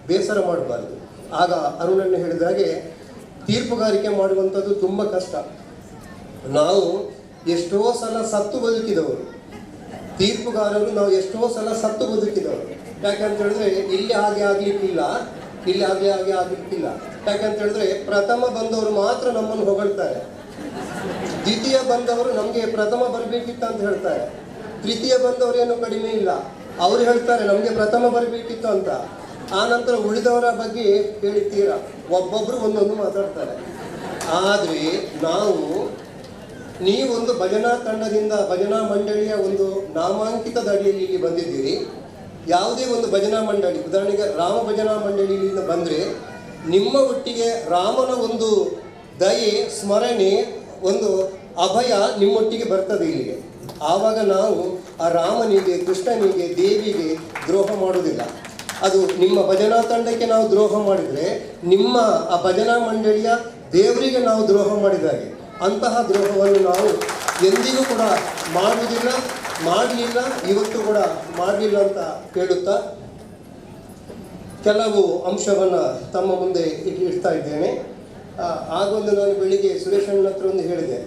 ಬೇಸರ ಮಾಡಬಾರ್ದು. ಆಗ ಅರುಣಣ್ಣ ಹೇಳಿದ ಹಾಗೆ ತೀರ್ಪುಗಾರಿಕೆ ಮಾಡುವಂಥದ್ದು ತುಂಬ ಕಷ್ಟ. ನಾವು ಎಷ್ಟೋ ಸಲ ಸತ್ತು ಬದುಕಿದವರು, ತೀರ್ಪುಗಾರರು ನಾವು ಎಷ್ಟೋ ಸಲ ಸತ್ತು ಬದುಕಿದವರು. ಯಾಕಂತ ಹೇಳಿದ್ರೆ ಇಲ್ಲಿ ಹಾಗೆ ಆಗಲಿಕ್ಕಿಲ್ಲ, ಇಲ್ಲಿ ಹಾಗೆ ಆಗಲಿಕ್ಕಿಲ್ಲ. ಯಾಕಂತ ಹೇಳಿದ್ರೆ ಪ್ರಥಮ ಬಂದವರು ಮಾತ್ರ ನಮ್ಮನ್ನು ಹೊಗಳ್ತಾರೆ, ದ್ವಿತೀಯ ಬಂದವರು ನಮಗೆ ಪ್ರಥಮ ಬರಬೇಕಿತ್ತು ಅಂತ ಹೇಳ್ತಾರೆ, ತೃತೀಯ ಬಂದವರು ಏನು ಕಡಿಮೆ ಇಲ್ಲ, ಅವರು ಹೇಳ್ತಾರೆ ನಮಗೆ ಪ್ರಥಮ ಬರಬೇಕಿತ್ತು ಅಂತ. ಆ ನಂತರ ಉಳಿದವರ ಬಗ್ಗೆ ಹೇಳ್ತೀರಾ, ಒಬ್ಬೊಬ್ಬರು ಒಂದೊಂದು ಮಾತಾಡ್ತಾರೆ. ಆದರೆ ನೀವೊಂದು ಭಜನಾ ತಂಡದಿಂದ, ಭಜನಾ ಮಂಡಳಿಯ ಒಂದು ನಾಮಾಂಕಿತದ ಅಡಿಯಲ್ಲಿ ಇಲ್ಲಿ ಬಂದಿದ್ದೀರಿ. ಯಾವುದೇ ಒಂದು ಭಜನಾ ಮಂಡಳಿ, ಉದಾಹರಣೆಗೆ ರಾಮ ಭಜನಾ ಮಂಡಳಿಯಿಂದ ಬಂದರೆ ನಿಮ್ಮ ಒಟ್ಟಿಗೆ ರಾಮನ ಒಂದು ದಯೆ, ಸ್ಮರಣೆ, ಒಂದು ಅಭಯ ನಿಮ್ಮೊಟ್ಟಿಗೆ ಬರ್ತದೆ ಇಲ್ಲಿಗೆ. ಆವಾಗ ನಾವು ಆ ರಾಮನಿಗೆ, ಕೃಷ್ಣನಿಗೆ, ದೇವಿಗೆ ದ್ರೋಹ ಮಾಡುವುದಿಲ್ಲ. ಅದು ನಿಮ್ಮ ಭಜನಾ ತಂಡಕ್ಕೆ ನಾವು ದ್ರೋಹ ಮಾಡಿದರೆ ನಿಮ್ಮ ಆ ಭಜನಾ ಮಂಡಳಿಯ ದೇವರಿಗೆ ನಾವು ದ್ರೋಹ ಮಾಡಿದಾಗೆ. ಅಂತಹ ದ್ರೋಹವನ್ನು ನಾವು ಎಂದಿಗೂ ಕೂಡ ಮಾಡುವುದಿಲ್ಲ, ಮಾಡಲಿಲ್ಲ, ಇವತ್ತು ಕೂಡ ಮಾಡಲಿಲ್ಲ ಅಂತ ಹೇಳುತ್ತಾ ಕೆಲವು ಅಂಶವನ್ನು ತಮ್ಮ ಮುಂದೆ ಇಡ್ತಾ ಇದ್ದೇನೆ. ಆಗೊಂದು ನಾನು ಬೆಳಿಗ್ಗೆ ಸುರೇಶಣ್ಣ ಹತ್ರ ಒಂದು ಹೇಳಿದೆ,